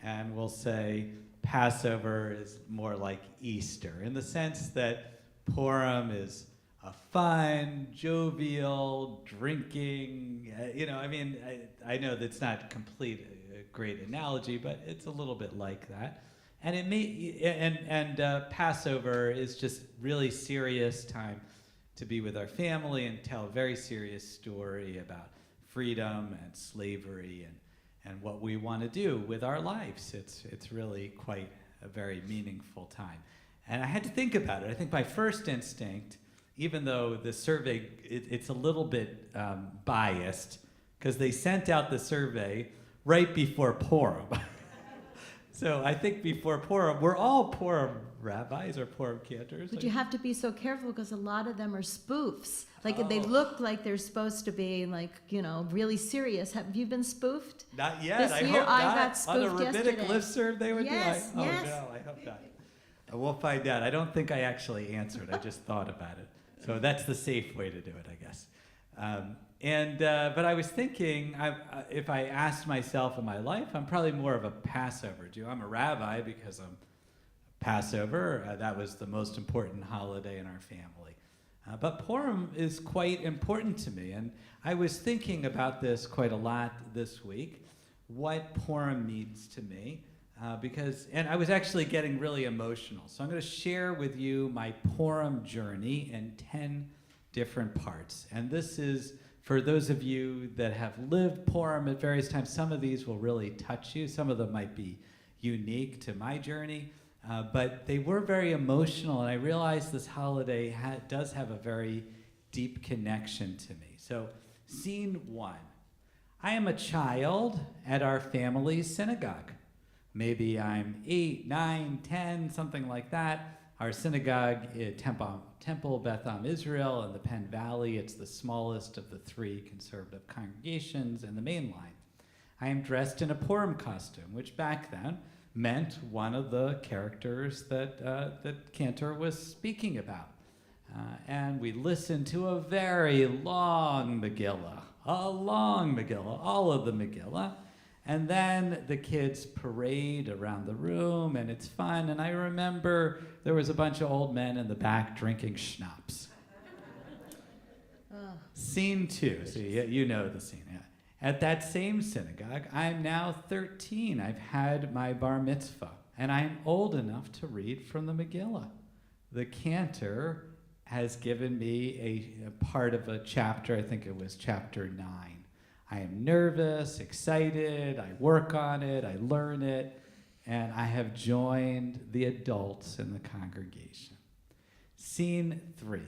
and we'll say Passover is more like Easter, in the sense that Purim is a fun, jovial, drinking, I know that's not a great analogy, but it's a little bit like that. And Passover is just really serious time to be with our family and tell a very serious story about freedom and slavery and what we want to do with our lives. It's really quite a very meaningful time. And I had to think about it. I think my first instinct, even though the survey, it's a little bit biased, because they sent out the survey right before Purim. So I think before Purim, we're all Purim rabbis or Purim cantors. But you have to be so careful because a lot of them are spoofs. They look like they're supposed to be really serious. Have you been spoofed? Not yet. This I year hope I not. got spoofed On a rabbinic yesterday. listserv, they would Yes, be like, yes. oh no, I hope not. We'll find out. I don't think I actually answered. I just thought about it. So that's the safe way to do it, I guess. But I was thinking, if I asked myself in my life, I'm probably more of a Passover Jew. I'm a rabbi because I'm Passover. That was the most important holiday in our family. But Purim is quite important to me. And I was thinking about this quite a lot this week, what Purim means to me. And I was actually getting really emotional. So I'm going to share with you my Purim journey in 10 different parts. And this is, for those of you that have lived Purim at various times, some of these will really touch you. Some of them might be unique to my journey. But they were very emotional, and I realized this holiday does have a very deep connection to me. So, scene 1. I am a child at our family's synagogue. Maybe I'm 8, 9, 10, something like that. Our synagogue is Temple Beth Am Israel in the Penn Valley. It's the smallest of the 3 conservative congregations in the main line. I am dressed in a Purim costume, which back then meant one of the characters that Cantor was speaking about. And we listened to a very long Megillah, all of the Megillah. And then the kids parade around the room, and it's fun. And I remember there was a bunch of old men in the back drinking schnapps. Scene 2, so you know the scene. Yeah. At that same synagogue, I'm now 13. I've had my bar mitzvah, and I'm old enough to read from the Megillah. The cantor has given me a part of a chapter, I think it was chapter 9. I am nervous, excited, I work on it, I learn it, and I have joined the adults in the congregation. Scene 3.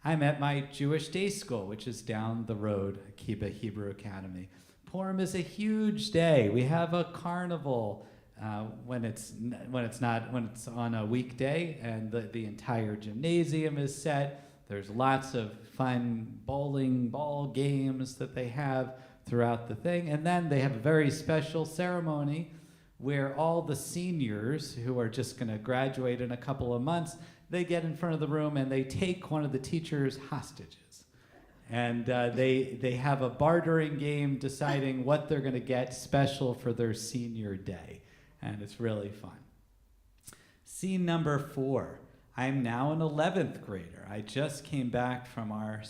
I'm at my Jewish day school, which is down the road, Akiba Hebrew Academy. Purim is a huge day. We have a carnival when it's on a weekday, and the entire gymnasium is set. There's lots of fun bowling ball games that they have throughout the thing, and then they have a very special ceremony where all the seniors who are just going to graduate in a couple of months, they get in front of the room and they take one of the teachers hostages. And they have a bartering game deciding what they're going to get special for their senior day. And it's really fun. Scene number 4. I'm now an 11th grader. I just came back from our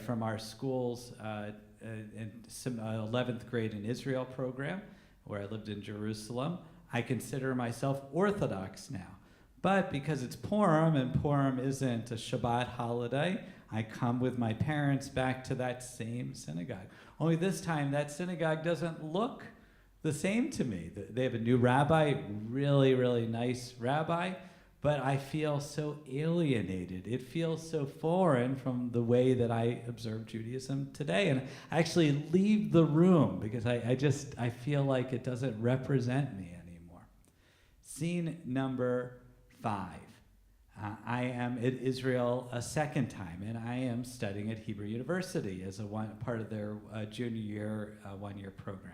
from our school's 11th grade in Israel program, where I lived in Jerusalem. I consider myself Orthodox now. But because it's Purim, and Purim isn't a Shabbat holiday, I come with my parents back to that same synagogue. Only this time, that synagogue doesn't look the same to me. They have a new rabbi, really, really nice rabbi, but I feel so alienated. It feels so foreign from the way that I observe Judaism today. And I actually leave the room because I feel like it doesn't represent me anymore. Scene number 5. I am in Israel a second time, and I am studying at Hebrew University as part of their junior year, one-year program.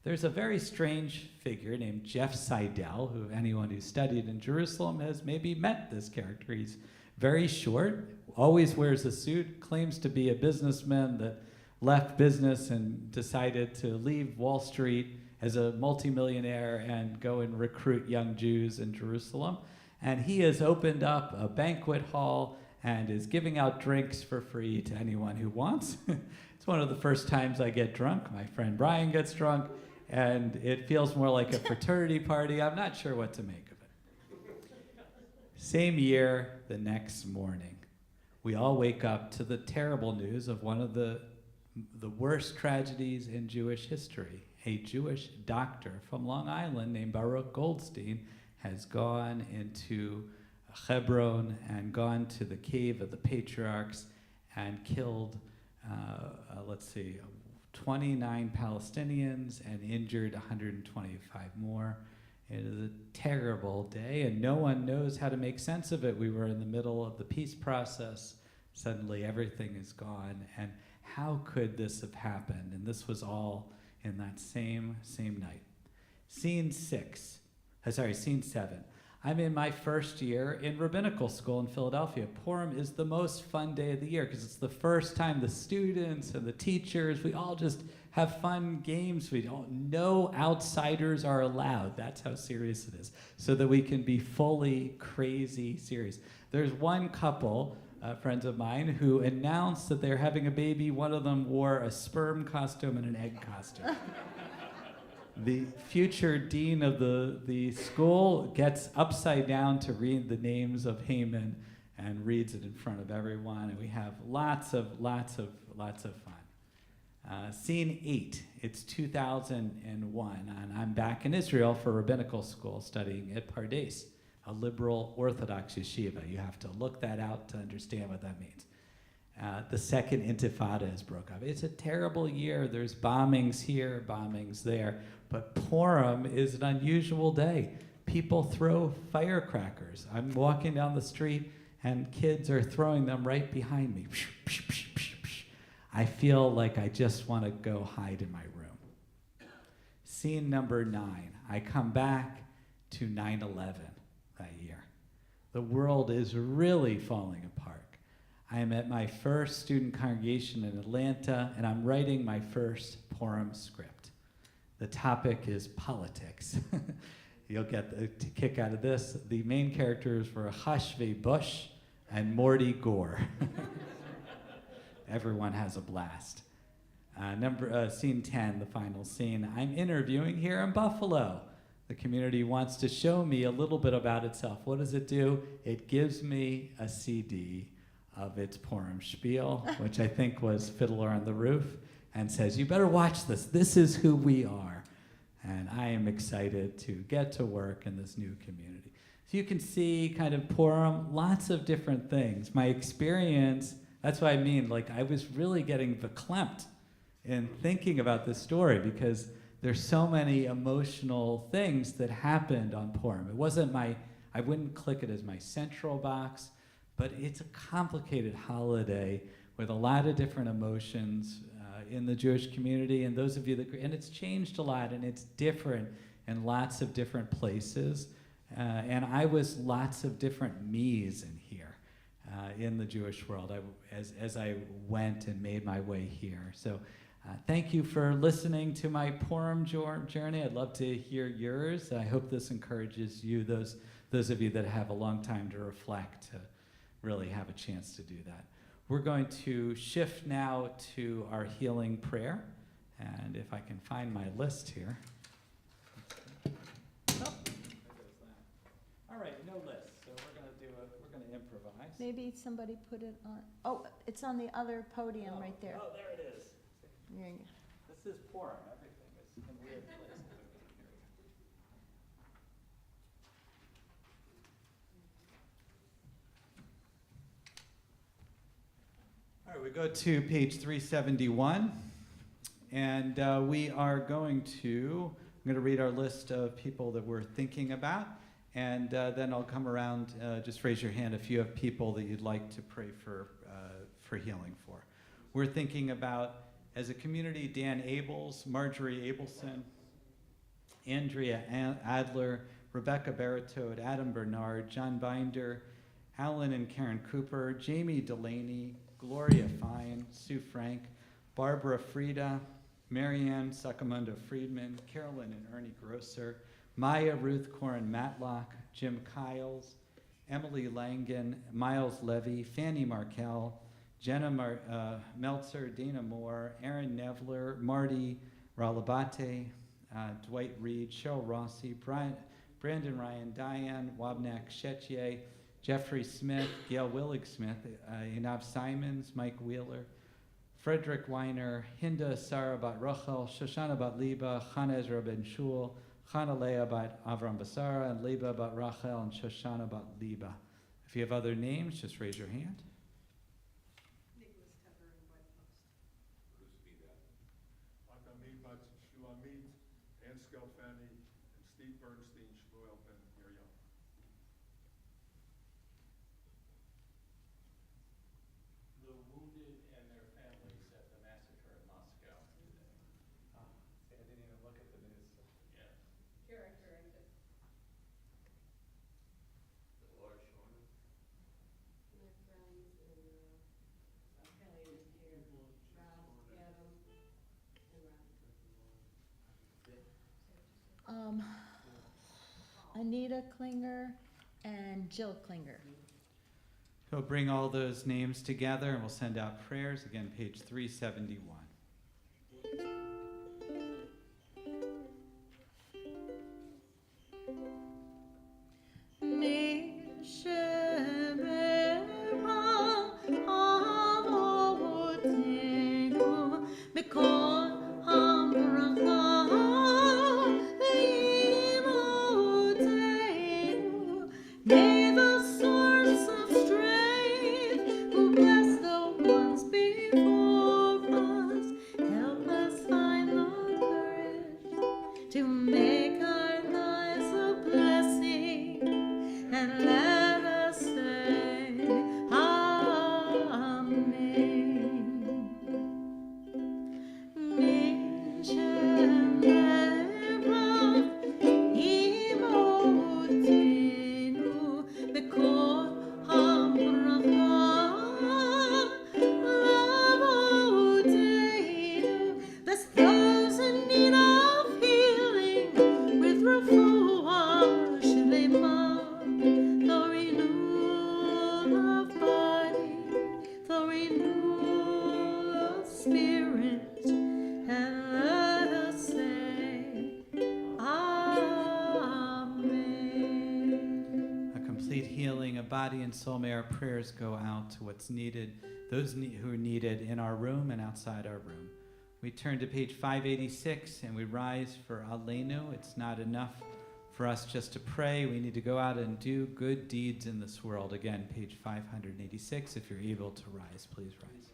There's a very strange figure named Jeff Seidel, who anyone who's studied in Jerusalem has maybe met this character. He's very short, always wears a suit, claims to be a businessman that left business and decided to leave Wall Street as a multimillionaire and go and recruit young Jews in Jerusalem. And he has opened up a banquet hall and is giving out drinks for free to anyone who wants. It's one of the first times I get drunk. My friend Brian gets drunk, and it feels more like a fraternity party. I'm not sure what to make of it. Same year, the next morning, we all wake up to the terrible news of one of the worst tragedies in Jewish history. A Jewish doctor from Long Island named Baruch Goldstein has gone into Hebron and gone to the cave of the patriarchs and killed, 29 Palestinians and injured 125 more. It is a terrible day, and no one knows how to make sense of it. We were in the middle of the peace process. Suddenly everything is gone, and how could this have happened? And this was all in that same night. Scene 7. I'm in my first year in rabbinical school in Philadelphia. Purim is the most fun day of the year because it's the first time the students and the teachers, we all just have fun games. No outsiders are allowed. That's how serious it is, so that we can be fully crazy serious. There's one couple, friends of mine, who announced that they're having a baby. One of them wore a sperm costume and an egg costume. The future dean of the school gets upside down to read the names of Haman and reads it in front of everyone, and we have lots of fun. Scene 8, it's 2001, and I'm back in Israel for rabbinical school studying at Pardes, a liberal Orthodox yeshiva. You have to look that out to understand what that means. The second intifada has broke up. It's a terrible year. There's bombings here, bombings there. But Purim is an unusual day. People throw firecrackers. I'm walking down the street and kids are throwing them right behind me. I feel like I just want to go hide in my room. Scene number 9. I come back to 9/11 that year. The world is really falling apart. I am at my first student congregation in Atlanta, and I'm writing my first Purim script. The topic is politics. You'll get a kick out of this. The main characters were Hashvi Bush and Morty Gore. Everyone has a blast. Scene 10, the final scene. I'm interviewing here in Buffalo. The community wants to show me a little bit about itself. What does it do? It gives me a CD of its Purim spiel, which I think was Fiddler on the Roof, and says, you better watch this. This is who we are. And I am excited to get to work in this new community. So you can see kind of Purim, lots of different things. My experience, that's what I mean, like I was really getting verklempt in thinking about this story because there's so many emotional things that happened on Purim. It wasn't I wouldn't click it as my central box, but it's a complicated holiday with a lot of different emotions in the Jewish community, and those of you and it's changed a lot, and it's different in lots of different places. And I was lots of different me's in here in the Jewish world as I went and made my way here. So thank you for listening to my Purim journey. I'd love to hear yours. I hope this encourages you, those of you that have a long time to reflect, to really have a chance to do that. We're going to shift now to our healing prayer. And if I can find my list here. Oh. All right, no list, so we're gonna improvise. Maybe somebody put it on, oh, it's on the other podium right there. Oh, there it is. There you go. This is Purim, everything is in weird places. All right, we go to page 371. And we are I'm going to read our list of people that we're thinking about, and then I'll come around, just raise your hand if you have people that you'd like to pray for healing for. We're thinking about, as a community, Dan Abels, Marjorie Abelson, Andrea Adler, Rebecca Baratode, Adam Bernard, John Binder, Alan and Karen Cooper, Jamie Delaney, Gloria Fine, Sue Frank, Barbara Frieda, Marianne Sacamunda Friedman, Carolyn and Ernie Grosser, Maya Ruth Corin Matlock, Jim Kiles, Emily Langen, Miles Levy, Fanny Markel, Jenna Meltzer, Dana Moore, Aaron Nevler, Marty Ralabate, Dwight Reed, Cheryl Rossi, Brandon Ryan, Diane Wabnak Chetier, Jeffrey Smith, Gail Willig Smith, Inav Simons, Mike Wheeler, Frederick Weiner, Hinda Sarah bat Rachel, Shoshana bat Liba, Chana Ezra ben Shul, Chana Leah bat Avram Basara, and Liba bat Rachel, and Shoshana bat Liba. If you have other names, just raise your hand. Nicholas Tepper and White Post. Bruce Vida. Akamid bat Shulamit, Ann Skelfani, and Steve Bernstein, Shmuel ben Miriam. The wounded and their families at the massacre in Moscow today. See, I didn't even look at the news. Yes. Character actor. Dolores Shorman. My friends and Kelly and Karen, Ralph, Adam, and Rob. Anita Klinger and Jill Klinger. So bring all those names together and we'll send out prayers. Again, page 371. May the source of strength, who bless the ones before us, help us find the courage to make our lives a blessing, and let us say Amen. Bless those in need of healing with refuah shlema, the renewal of body, the renewal of spirit, and let us say Amen. A complete healing of body and soul. May our prayers go out to what's needed, those who are needed in our room and outside our room. We turn to page 586 and we rise for Aleinu. It's not enough for us just to pray. We need to go out and do good deeds in this world. Again, page 586. If you're able to rise, please rise.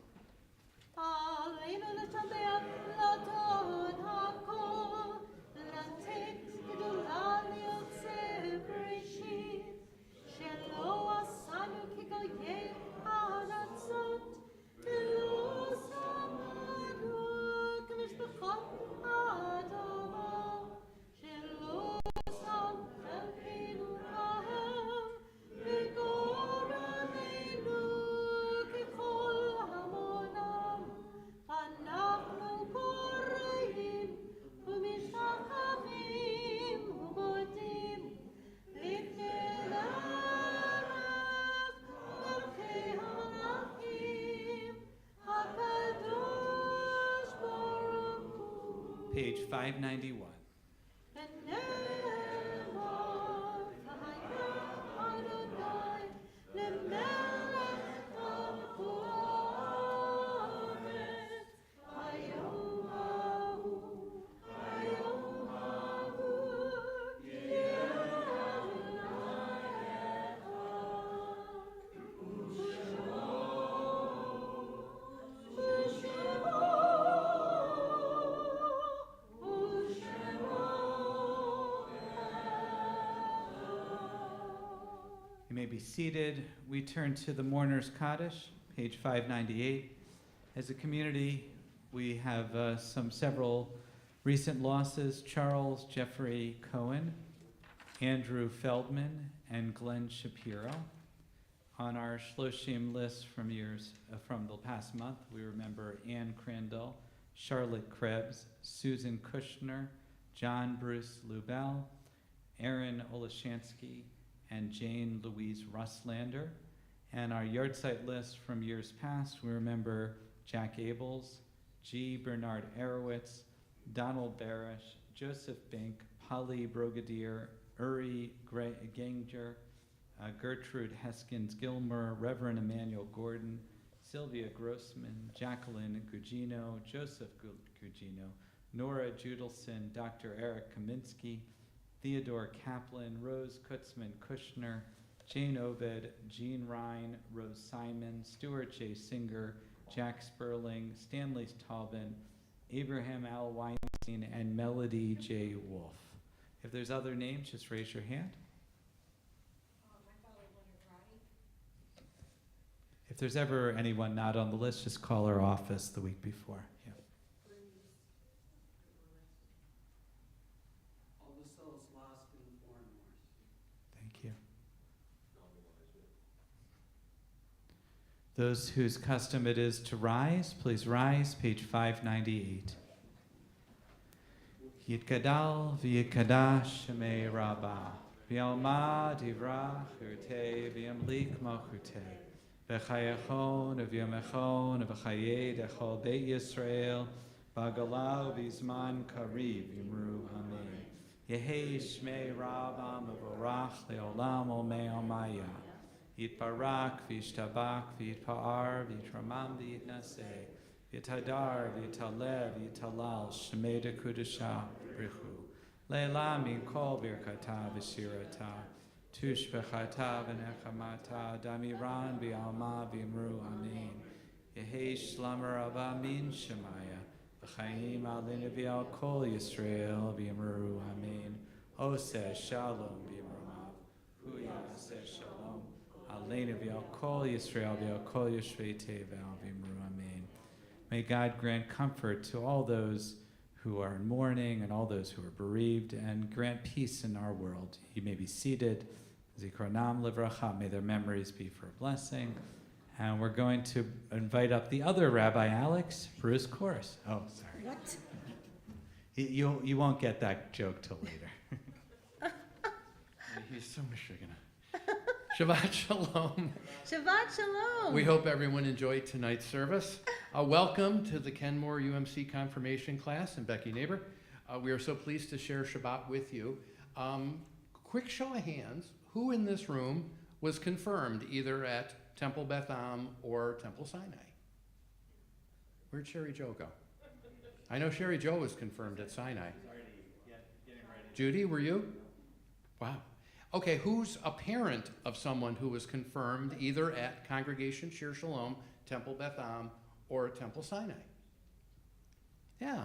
Aleinu l'tameach l'adon hakol, l'antek g'dula li'otzeh bereshit, shelo asanu kigoyei ha'aratzot, lo samadu k'mishpachot ha'adama, shelo sam elkeinu page 591. You may be seated. We turn to the Mourner's Kaddish, page 598. As a community, we have several recent losses: Charles Jeffrey Cohen, Andrew Feldman, and Glenn Shapiro. On our Shloshim list from the past month, we remember Ann Crandall, Charlotte Krebs, Susan Kushner, John Bruce Lubell, Aaron Olashansky, and Jane Louise Russlander. And our yahrzeit list from years past, we remember Jack Abels, G. Bernard Arowitz, Donald Barish, Joseph Bink, Polly Brogadier, Uri Ganger, Gertrude Heskins Gilmer, Reverend Emmanuel Gordon, Sylvia Grossman, Jacqueline Gugino, Joseph Gugino, Nora Judelson, Dr. Eric Kaminsky, Theodore Kaplan, Rose Kutzman Kushner, Jane Obed, Jean Ryan, Rose Simon, Stuart J. Singer, Jack Sperling, Stanley Taubin, Abraham Al Weinstein, and Melody J. Wolf. If there's other names, just raise your hand. If there's ever anyone not on the list, just call our office the week before. Yeah. Thank you. Those whose custom it is to rise, please rise, page 598. Yitgadal v'yikadash shemei rabbah, v'yalma divrach urtei v'yamlik malchutei, v'chayachon v'yamechon v'chayei dechol beit Yisrael, v'agalau v'zman kariv yimru amen. Yehei shmei rabbah mevorach le'olam olmei almaya. Yitbarak v'yishtabak v'yitpa'ar v'yitramam v'yitnaseh. Yitadar, Yitalev, Yitalal, Shemeda Kudasha, Brichu. Leila min kol birkata v'shirata. Tush b'chata v'nechamata. Damiran v'alma v'imru amen. Yehi shlamar avamin shemaya. V'chaim alin v'al kol Yisrael v'imru amen. Oseh shalom v'imrumav. Huya aseh shalom. Alin v'al kol Yisrael v'al kol Yishvei tevel v'imru amen. May God grant comfort to all those who are in mourning and all those who are bereaved, and grant peace in our world. You may be seated. Zikronam livracha. May their memories be for a blessing. And we're going to invite up the other Rabbi Alex for his chorus. Oh, sorry. What? You won't get that joke till later. He's so Michigan. Shabbat Shalom. Shabbat Shalom. We hope everyone enjoyed tonight's service. Welcome to the Kenmore UMC confirmation class and Becky Neighbor. We are so pleased to share Shabbat with you. Quick show of hands, who in this room was confirmed either at Temple Beth Am or Temple Sinai? Where'd Sherry Joe go? I know Sherry Joe was confirmed at Sinai. Judy, were you? Wow. Okay, who's a parent of someone who was confirmed either at Congregation Shir Shalom, Temple Beth Am, or Temple Sinai? Yeah,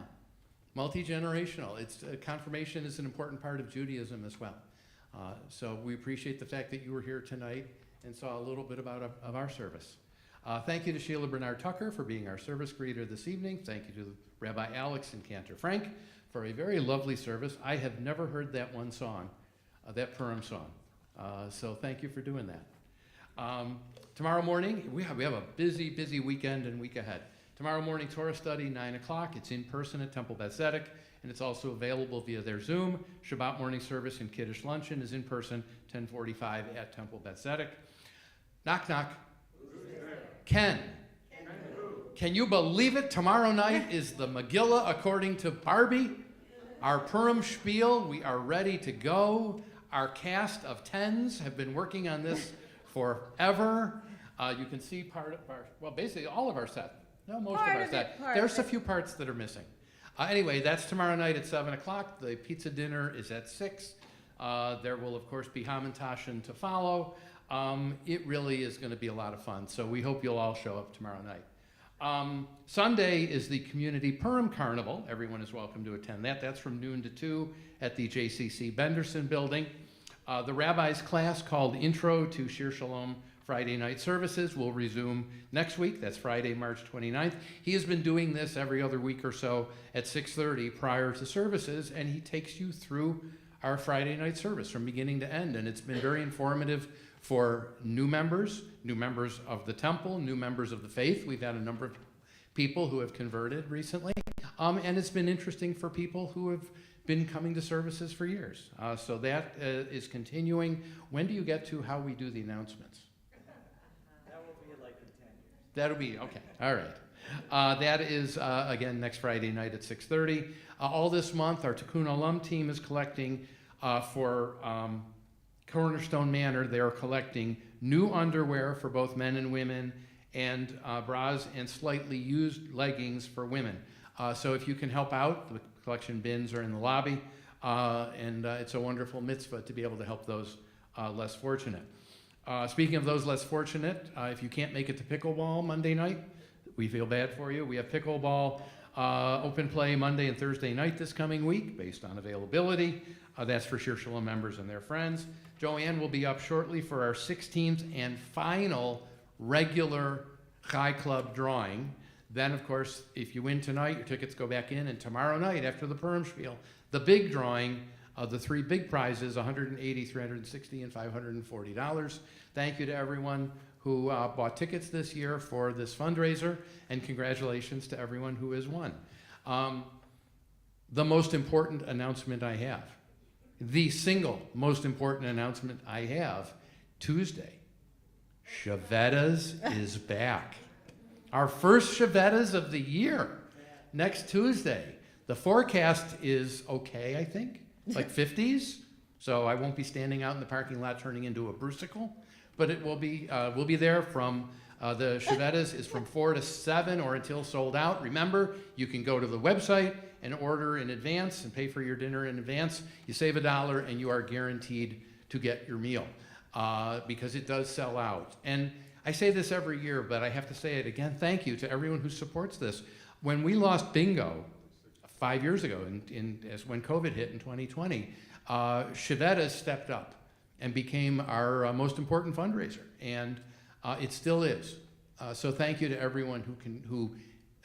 multi-generational. Confirmation is an important part of Judaism as well. So we appreciate the fact that you were here tonight and saw a little bit of our service. Thank you to Sheila Bernard Tucker for being our service greeter this evening. Thank you to Rabbi Alex and Cantor Frank for a very lovely service. I have never heard that one song, that Purim song. So thank you for doing that. Tomorrow morning, we have a busy, busy weekend and week ahead. Tomorrow morning, Torah study, 9 o'clock. It's in person at Temple Beth Tzedek, and it's also available via their Zoom. Shabbat morning service and Kiddush luncheon is in person, 10:45 at Temple Beth Tzedek. Knock, knock. Ken. Can you believe it? Tomorrow night is the Megillah according to Barbie. Our Purim spiel, we are ready to go. Our cast of 10s have been working on this forever. You can see part of our, well, basically all of our set. No, most Part of our of set. it, part There's of a it. few parts that are missing. Anyway, that's tomorrow night at 7 o'clock. The pizza dinner is at 6. There will, of course, be Hamantashen to follow. It really is going to be a lot of fun, so we hope you'll all show up tomorrow night. Sunday is the Community Purim Carnival. Everyone is welcome to attend that. That's from noon to 2 at the JCC Benderson building. The rabbi's class called Intro to Shir Shalom Friday night services will resume next week. That's Friday, March 29th. He has been doing this every other week or so at 6:30 prior to services, and he takes you through our Friday night service from beginning to end. And it's been very informative for new members of the temple, new members of the faith. We've had a number of people who have converted recently. And it's been interesting for people who have been coming to services for years. So that is continuing. When do you get to how we do the announcements? That will be like in 10 years. That'll be, okay, all right. That is, again, next Friday night at 6:30. All this month, our Tikkun Olam team is collecting for Cornerstone Manor. They are collecting new underwear for both men and women, and bras and slightly used leggings for women. So if you can help out, the collection bins are in the lobby, and it's a wonderful mitzvah to be able to help those less fortunate. Speaking of those less fortunate, if you can't make it to pickleball Monday night, we feel bad for you. We have pickleball open play Monday and Thursday night this coming week based on availability. That's for Shir Shalom members and their friends. Joanne will be up shortly for our 16th and final regular Chai Club drawing. Then, of course, if you win tonight, your tickets go back in, and tomorrow night after the Purim Spiel, the big drawing of the 3 big prizes, $180, $360, and $540. Thank you to everyone who bought tickets this year for this fundraiser, and congratulations to everyone who has won. The most important announcement I have, the single most important announcement I have, Tuesday, Shabbatas is back. Our first Shabbatas of the year, next Tuesday. The forecast is okay, I think, like 50s. So I won't be standing out in the parking lot turning into a brucicle, but it will be, we'll be there from, the Shabbatas is from 4 to 7 or until sold out. Remember, you can go to the website and order in advance and pay for your dinner in advance. You save $1 and you are guaranteed to get your meal because it does sell out. And I say this every year, but I have to say it again. Thank you to everyone who supports this. When we lost bingo 5 years ago, when COVID hit in 2020, Shabbatas stepped up and became our most important fundraiser, and it still is. So thank you to everyone who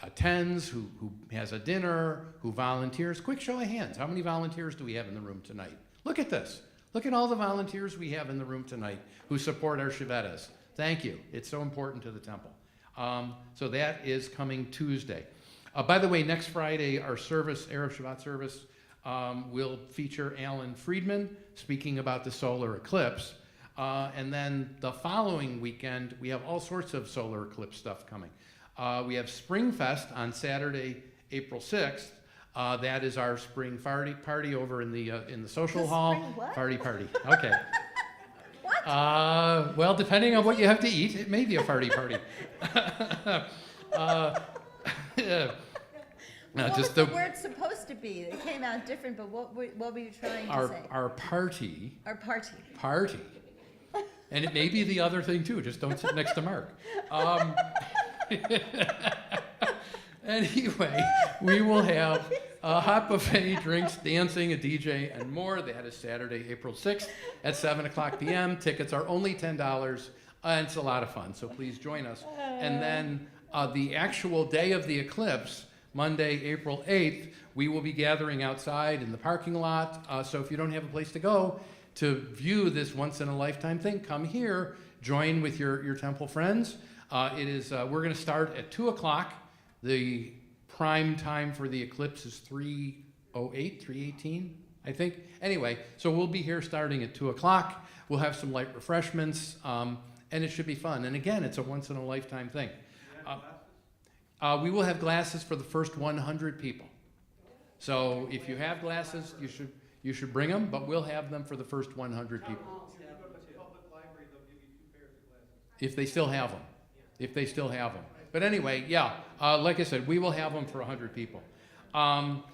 attends, who has a dinner, who volunteers. Quick show of hands. How many volunteers do we have in the room tonight? Look at this. Look at all the volunteers we have in the room tonight who support our Shabbatas. Thank you. It's so important to the temple. So that is coming Tuesday. By the way, next Friday, our service, Erev Shabbat service, will feature Alan Friedman speaking about the solar eclipse. And then the following weekend, we have all sorts of solar eclipse stuff coming. We have Spring Fest on Saturday, April 6th. That is our spring party over in the social hall. Spring what? Party. Okay. Well, depending on what you have to eat, it may be a party. What just was the word supposed to be? It came out different, but what were you trying to say? Our party. Our party. Party. And it may be the other thing too, just don't sit next to Mark. Anyway, we will have a hot buffet, drinks, dancing, a DJ, and more. That is Saturday, April 6th at 7 o'clock p.m. Tickets are only $10, and it's a lot of fun, so please join us. And then the actual day of the eclipse, Monday, April 8th, we will be gathering outside in the parking lot. So if you don't have a place to go to view this once-in-a-lifetime thing, come here, join with your temple friends. We're going to start at 2 o'clock. The prime time for the eclipse is 3:18, I think. Anyway, so we'll be here starting at 2 o'clock. We'll have some light refreshments, and it should be fun. And again, it's a once-in-a-lifetime thing. We will have glasses for the first 100 people. So if you have glasses, you should bring them, but we'll have them for the first 100 people. If they still have them. If they still have them. But anyway, yeah, like I said, we will have them for 100 people.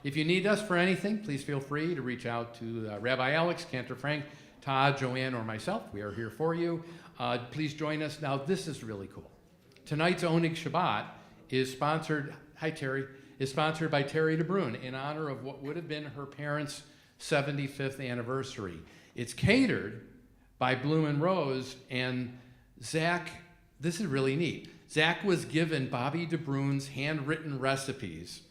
If you need us for anything, please feel free to reach out to Rabbi Alex, Cantor Frank, Todd, Joanne, or myself. We are here for you. Please join us. Now, this is really cool. Tonight's Oneg Shabbat is sponsored, hi Terry, is sponsored by Terry DeBrun in honor of what would have been her parents' 75th anniversary. It's catered by Bloom and Rose, and Zach, this is really neat. Zach was given Bobby DeBrun's handwritten recipes,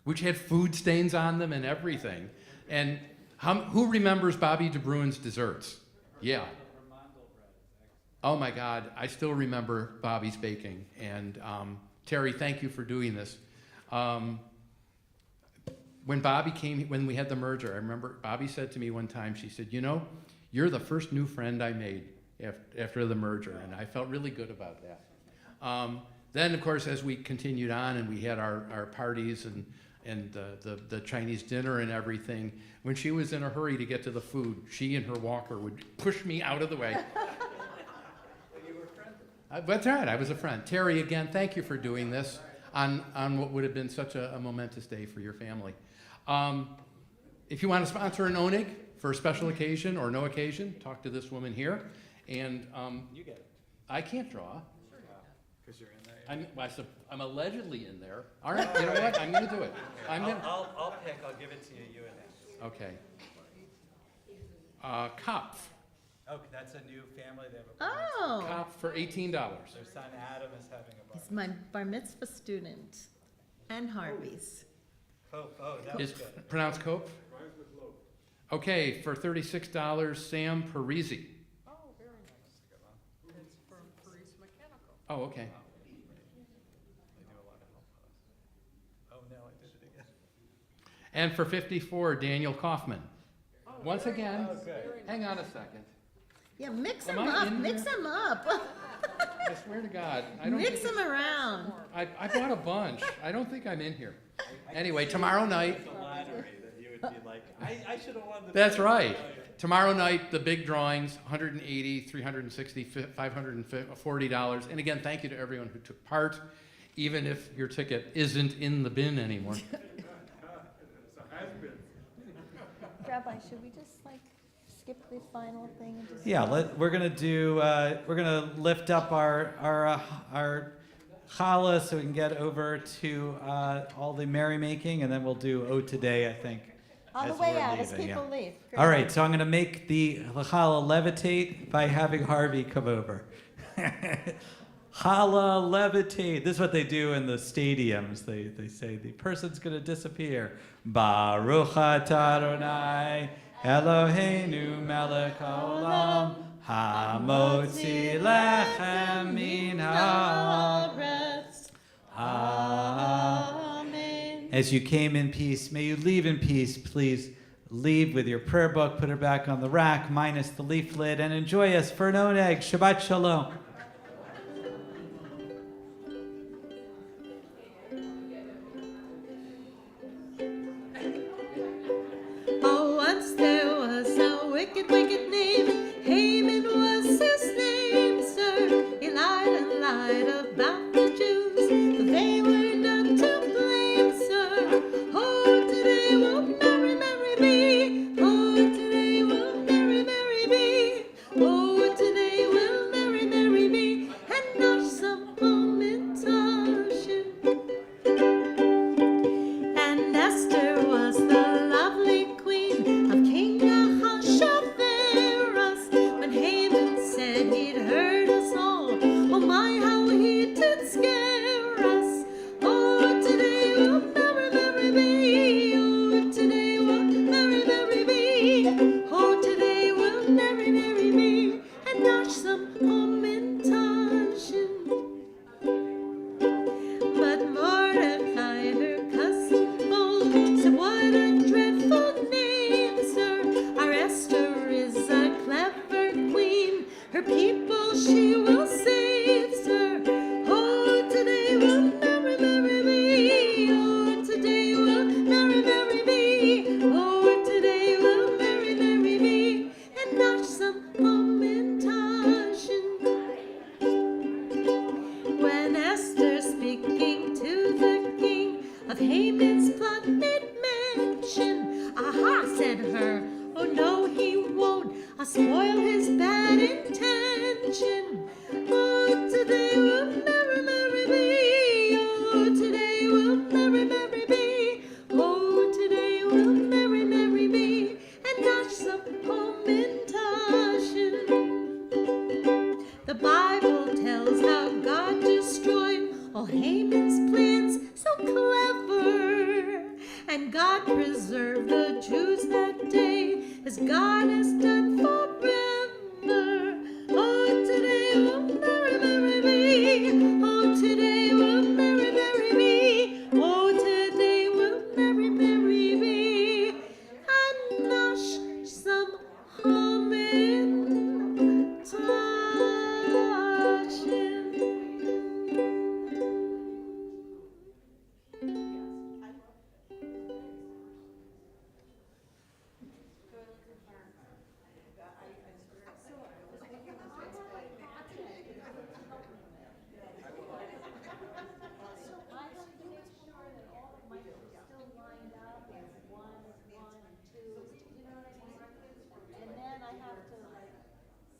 which had food stains on them and everything. And who remembers Bobby DeBrun's desserts? Yeah. Oh my God, I still remember Bobby's baking. And Terry, thank you for doing this. When we had the merger, I remember Bobby said to me one time, she said, you know, you're the first new friend I made after the merger, and I felt really good about that. Then, of course, as we continued on and we had our parties and the Chinese dinner and everything, when she was in a hurry to get to the food, she and her walker would push me out of the way. You were a friend. That's right, I was a friend. Terry, again, thank you for doing this on what would have been such a momentous day for your family. If you want to sponsor an Oneg for a special occasion or no occasion, talk to this woman here. And You get it. I can't draw. Because you're in there. I'm allegedly in there. All right, you know what? I'm going to do it. I'll pick. I'll give it to you. You and it. Okay. Kopf. Oh, that's a new family. They have a Oh, Kopf for $18. Their son Adam is having a bar. he's my bar mitzvah student and Harvey's. Oh, that was Is good. pronounced Kopf? Rhymes with loaf. Okay, for $36, Sam Parisi. Oh, very nice. It's from Paris Mechanical. Oh, okay. They do a lot of help us. Oh, no, I did it again. And for $54, Daniel Kaufman. Oh, Once very again, nice, Okay. very hang nice. on a second. Yeah, mix Am them I up, in mix there? them up. I swear to God, I don't Mix think them around. I bought a bunch. I don't think I'm in here. Anyway, tomorrow night. The lottery that you would be like, I should have won the. That's right. Tomorrow night, the big drawings, $180, $360, $540. And again, thank you to everyone who took part, even if your ticket isn't in the bin anymore. It's a has-been. Rabbi, should we just skip the final thing and just? Yeah, we're gonna do. We're gonna lift up our challah so we can get over to all the merrymaking, and then we'll do Ode Today, I think. On the as way we're out, as leaving, people yeah. leave. Great. All right, so I'm gonna make the challah levitate by having Harvey come over. Challah levitate. This is what they do in the stadiums. They say the person's gonna disappear. Baruch atah Adonai Eloheinu melech haolam hamotzi lechem min haaretz. Amen. As you came in peace, may you leave in peace. Please leave with your prayer book, put it back on the rack, minus the leaflet, and enjoy us for an oneg. Shabbat shalom. Oh, once there was a wicked, wicked name. Haman was his name, sir. He lied and lied about the Jews, but they were not to blame, sir. Oh, today will Mary, Mary be. Oh, today will Mary, Mary be. Oh, today will Mary, Mary Aha, said her. Oh no, he won't. I'll spoil his bad intention. Oh, today will marry, marry me. Oh, today will marry, marry me. Oh, today will marry, marry me. And dash some home in Tashin. The Bible tells how God destroyed all Haman's plans, so clever. And God preserved the Jews that day, as God has done forever. Oh, today will marry, marry me. Oh, today will marry, marry me. Oh, today will marry, marry me. And nosh some hominin and then I have to like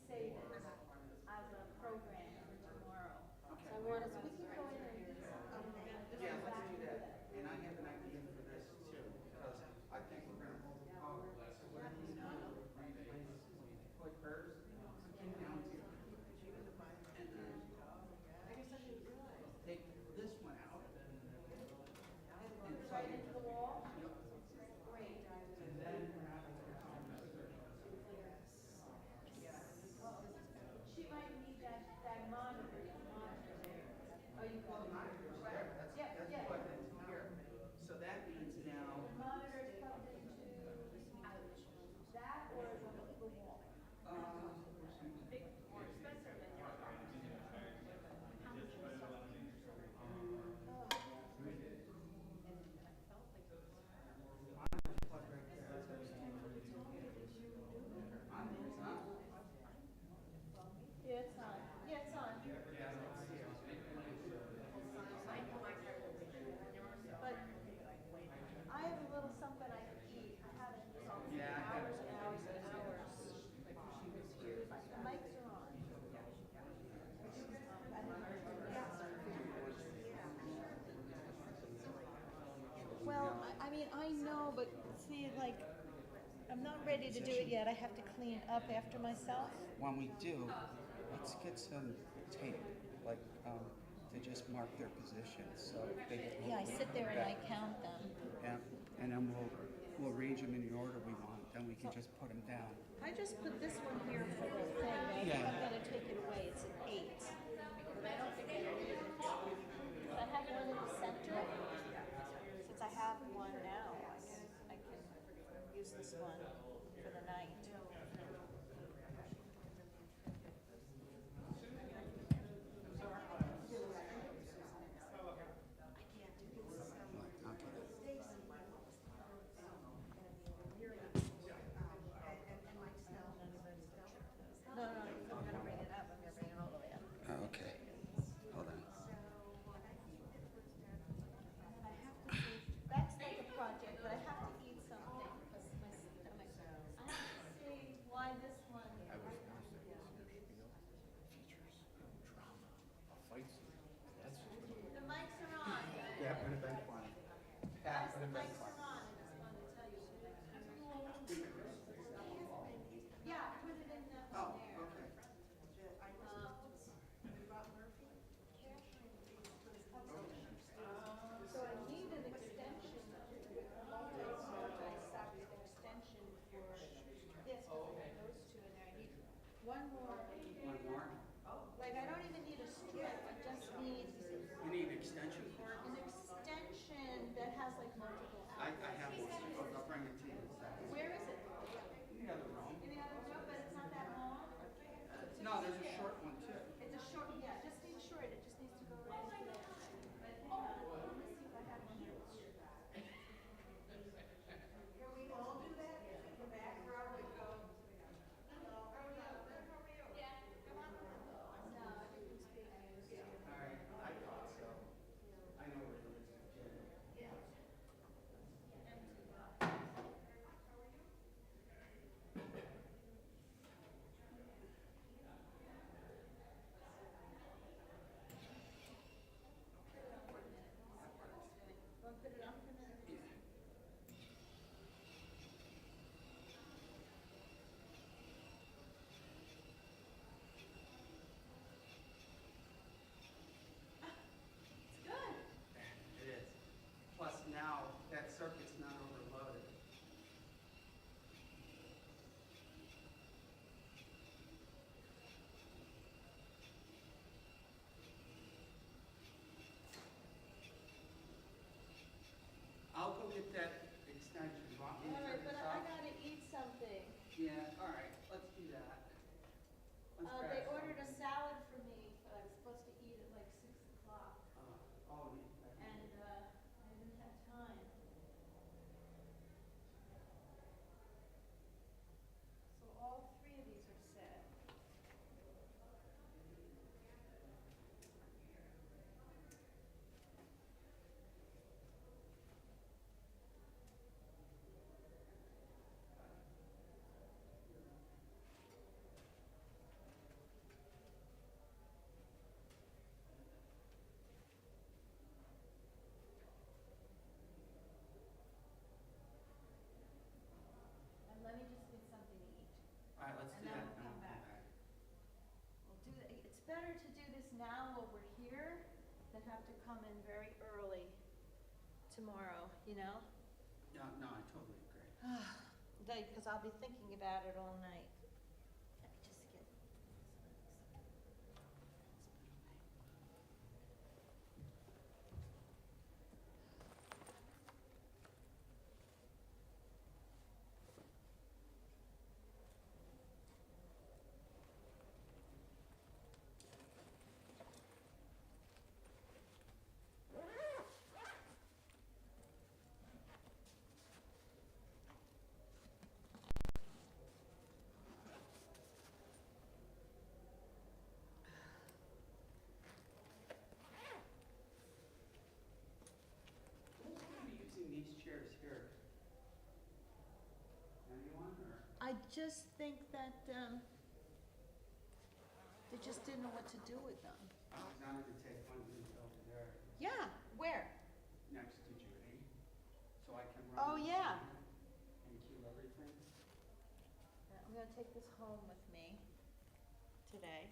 save it as a program for tomorrow. So I want us, we can go in and do something. Yeah, let's do that. And I have an idea for this too, because I think we're gonna overpower this. So we're gonna put hers down here. And then take this one out. And right into the wall? Yep. Great. And then She might need that monitor there. Oh, you call it monitor's there, that's plugged into here. So that means now, monitor is plugged into that or the wall? More expensive than your car. plug right there. Monitor's on. Yeah, it's on. Yeah, it's on. But I have a little something I can eat. I haven't used all Yeah, I have hours and hours and hours. The mics are on. Well, I mean, I know, but see, like, I'm not ready to do it yet. I have to clean up after myself. When we do, let's get some tape, like, to just mark their positions, so they can. Yeah, I sit there and I count them. Yeah, and then we'll arrange them in the order we want, then we can just put them down. I just put this one here for the thing, but I think Yeah. I'm gonna take it away. It's an 8. But I don't think I need it. But I have one in the center. Since I have one now, I can use this one for the night. No, I'm gonna bring it up. I'm gonna bring it all the way up. Oh, okay. Hold on. I have to see, that's like a project, but I have to eat something because my stomach. I have to see why this one. The mics are on. Yeah, put it back on. Pat, put The it back mics on. are on. I just wanted to tell you. Yeah, put it in that Oh, one there. okay. So I need an extension, multi-socket extension for this, because I have those two in there. I need one more. One more? Like, I don't even need a strip, I just need You need an extension? an extension that has like multiple I outlets. have one, I'll bring it to you in a second. Where is it? In the other room. In the other room, but it's not that long? No, there's a short one too. It's a short, yeah, just be short, it just needs to go right into there. But hang on, let me see if I have one here. Can we all do that? In the background and go, hello, how are you? Good, how are you? Yeah, come on. No, everything's being used. All right, I thought so. I know where it is. better to do this now while we're here than have to come in very early tomorrow, you know? Yeah, no, I totally agree. Because I'll be thinking about it all night. Let me just get. Who's gonna be using these chairs here? Anyone, or? I just think that, they just didn't know what to do with them. I was going to take one of these over there Yeah, where? next to Judy, so I can Oh, run. yeah. And cue everything. I'm gonna take this home with me today.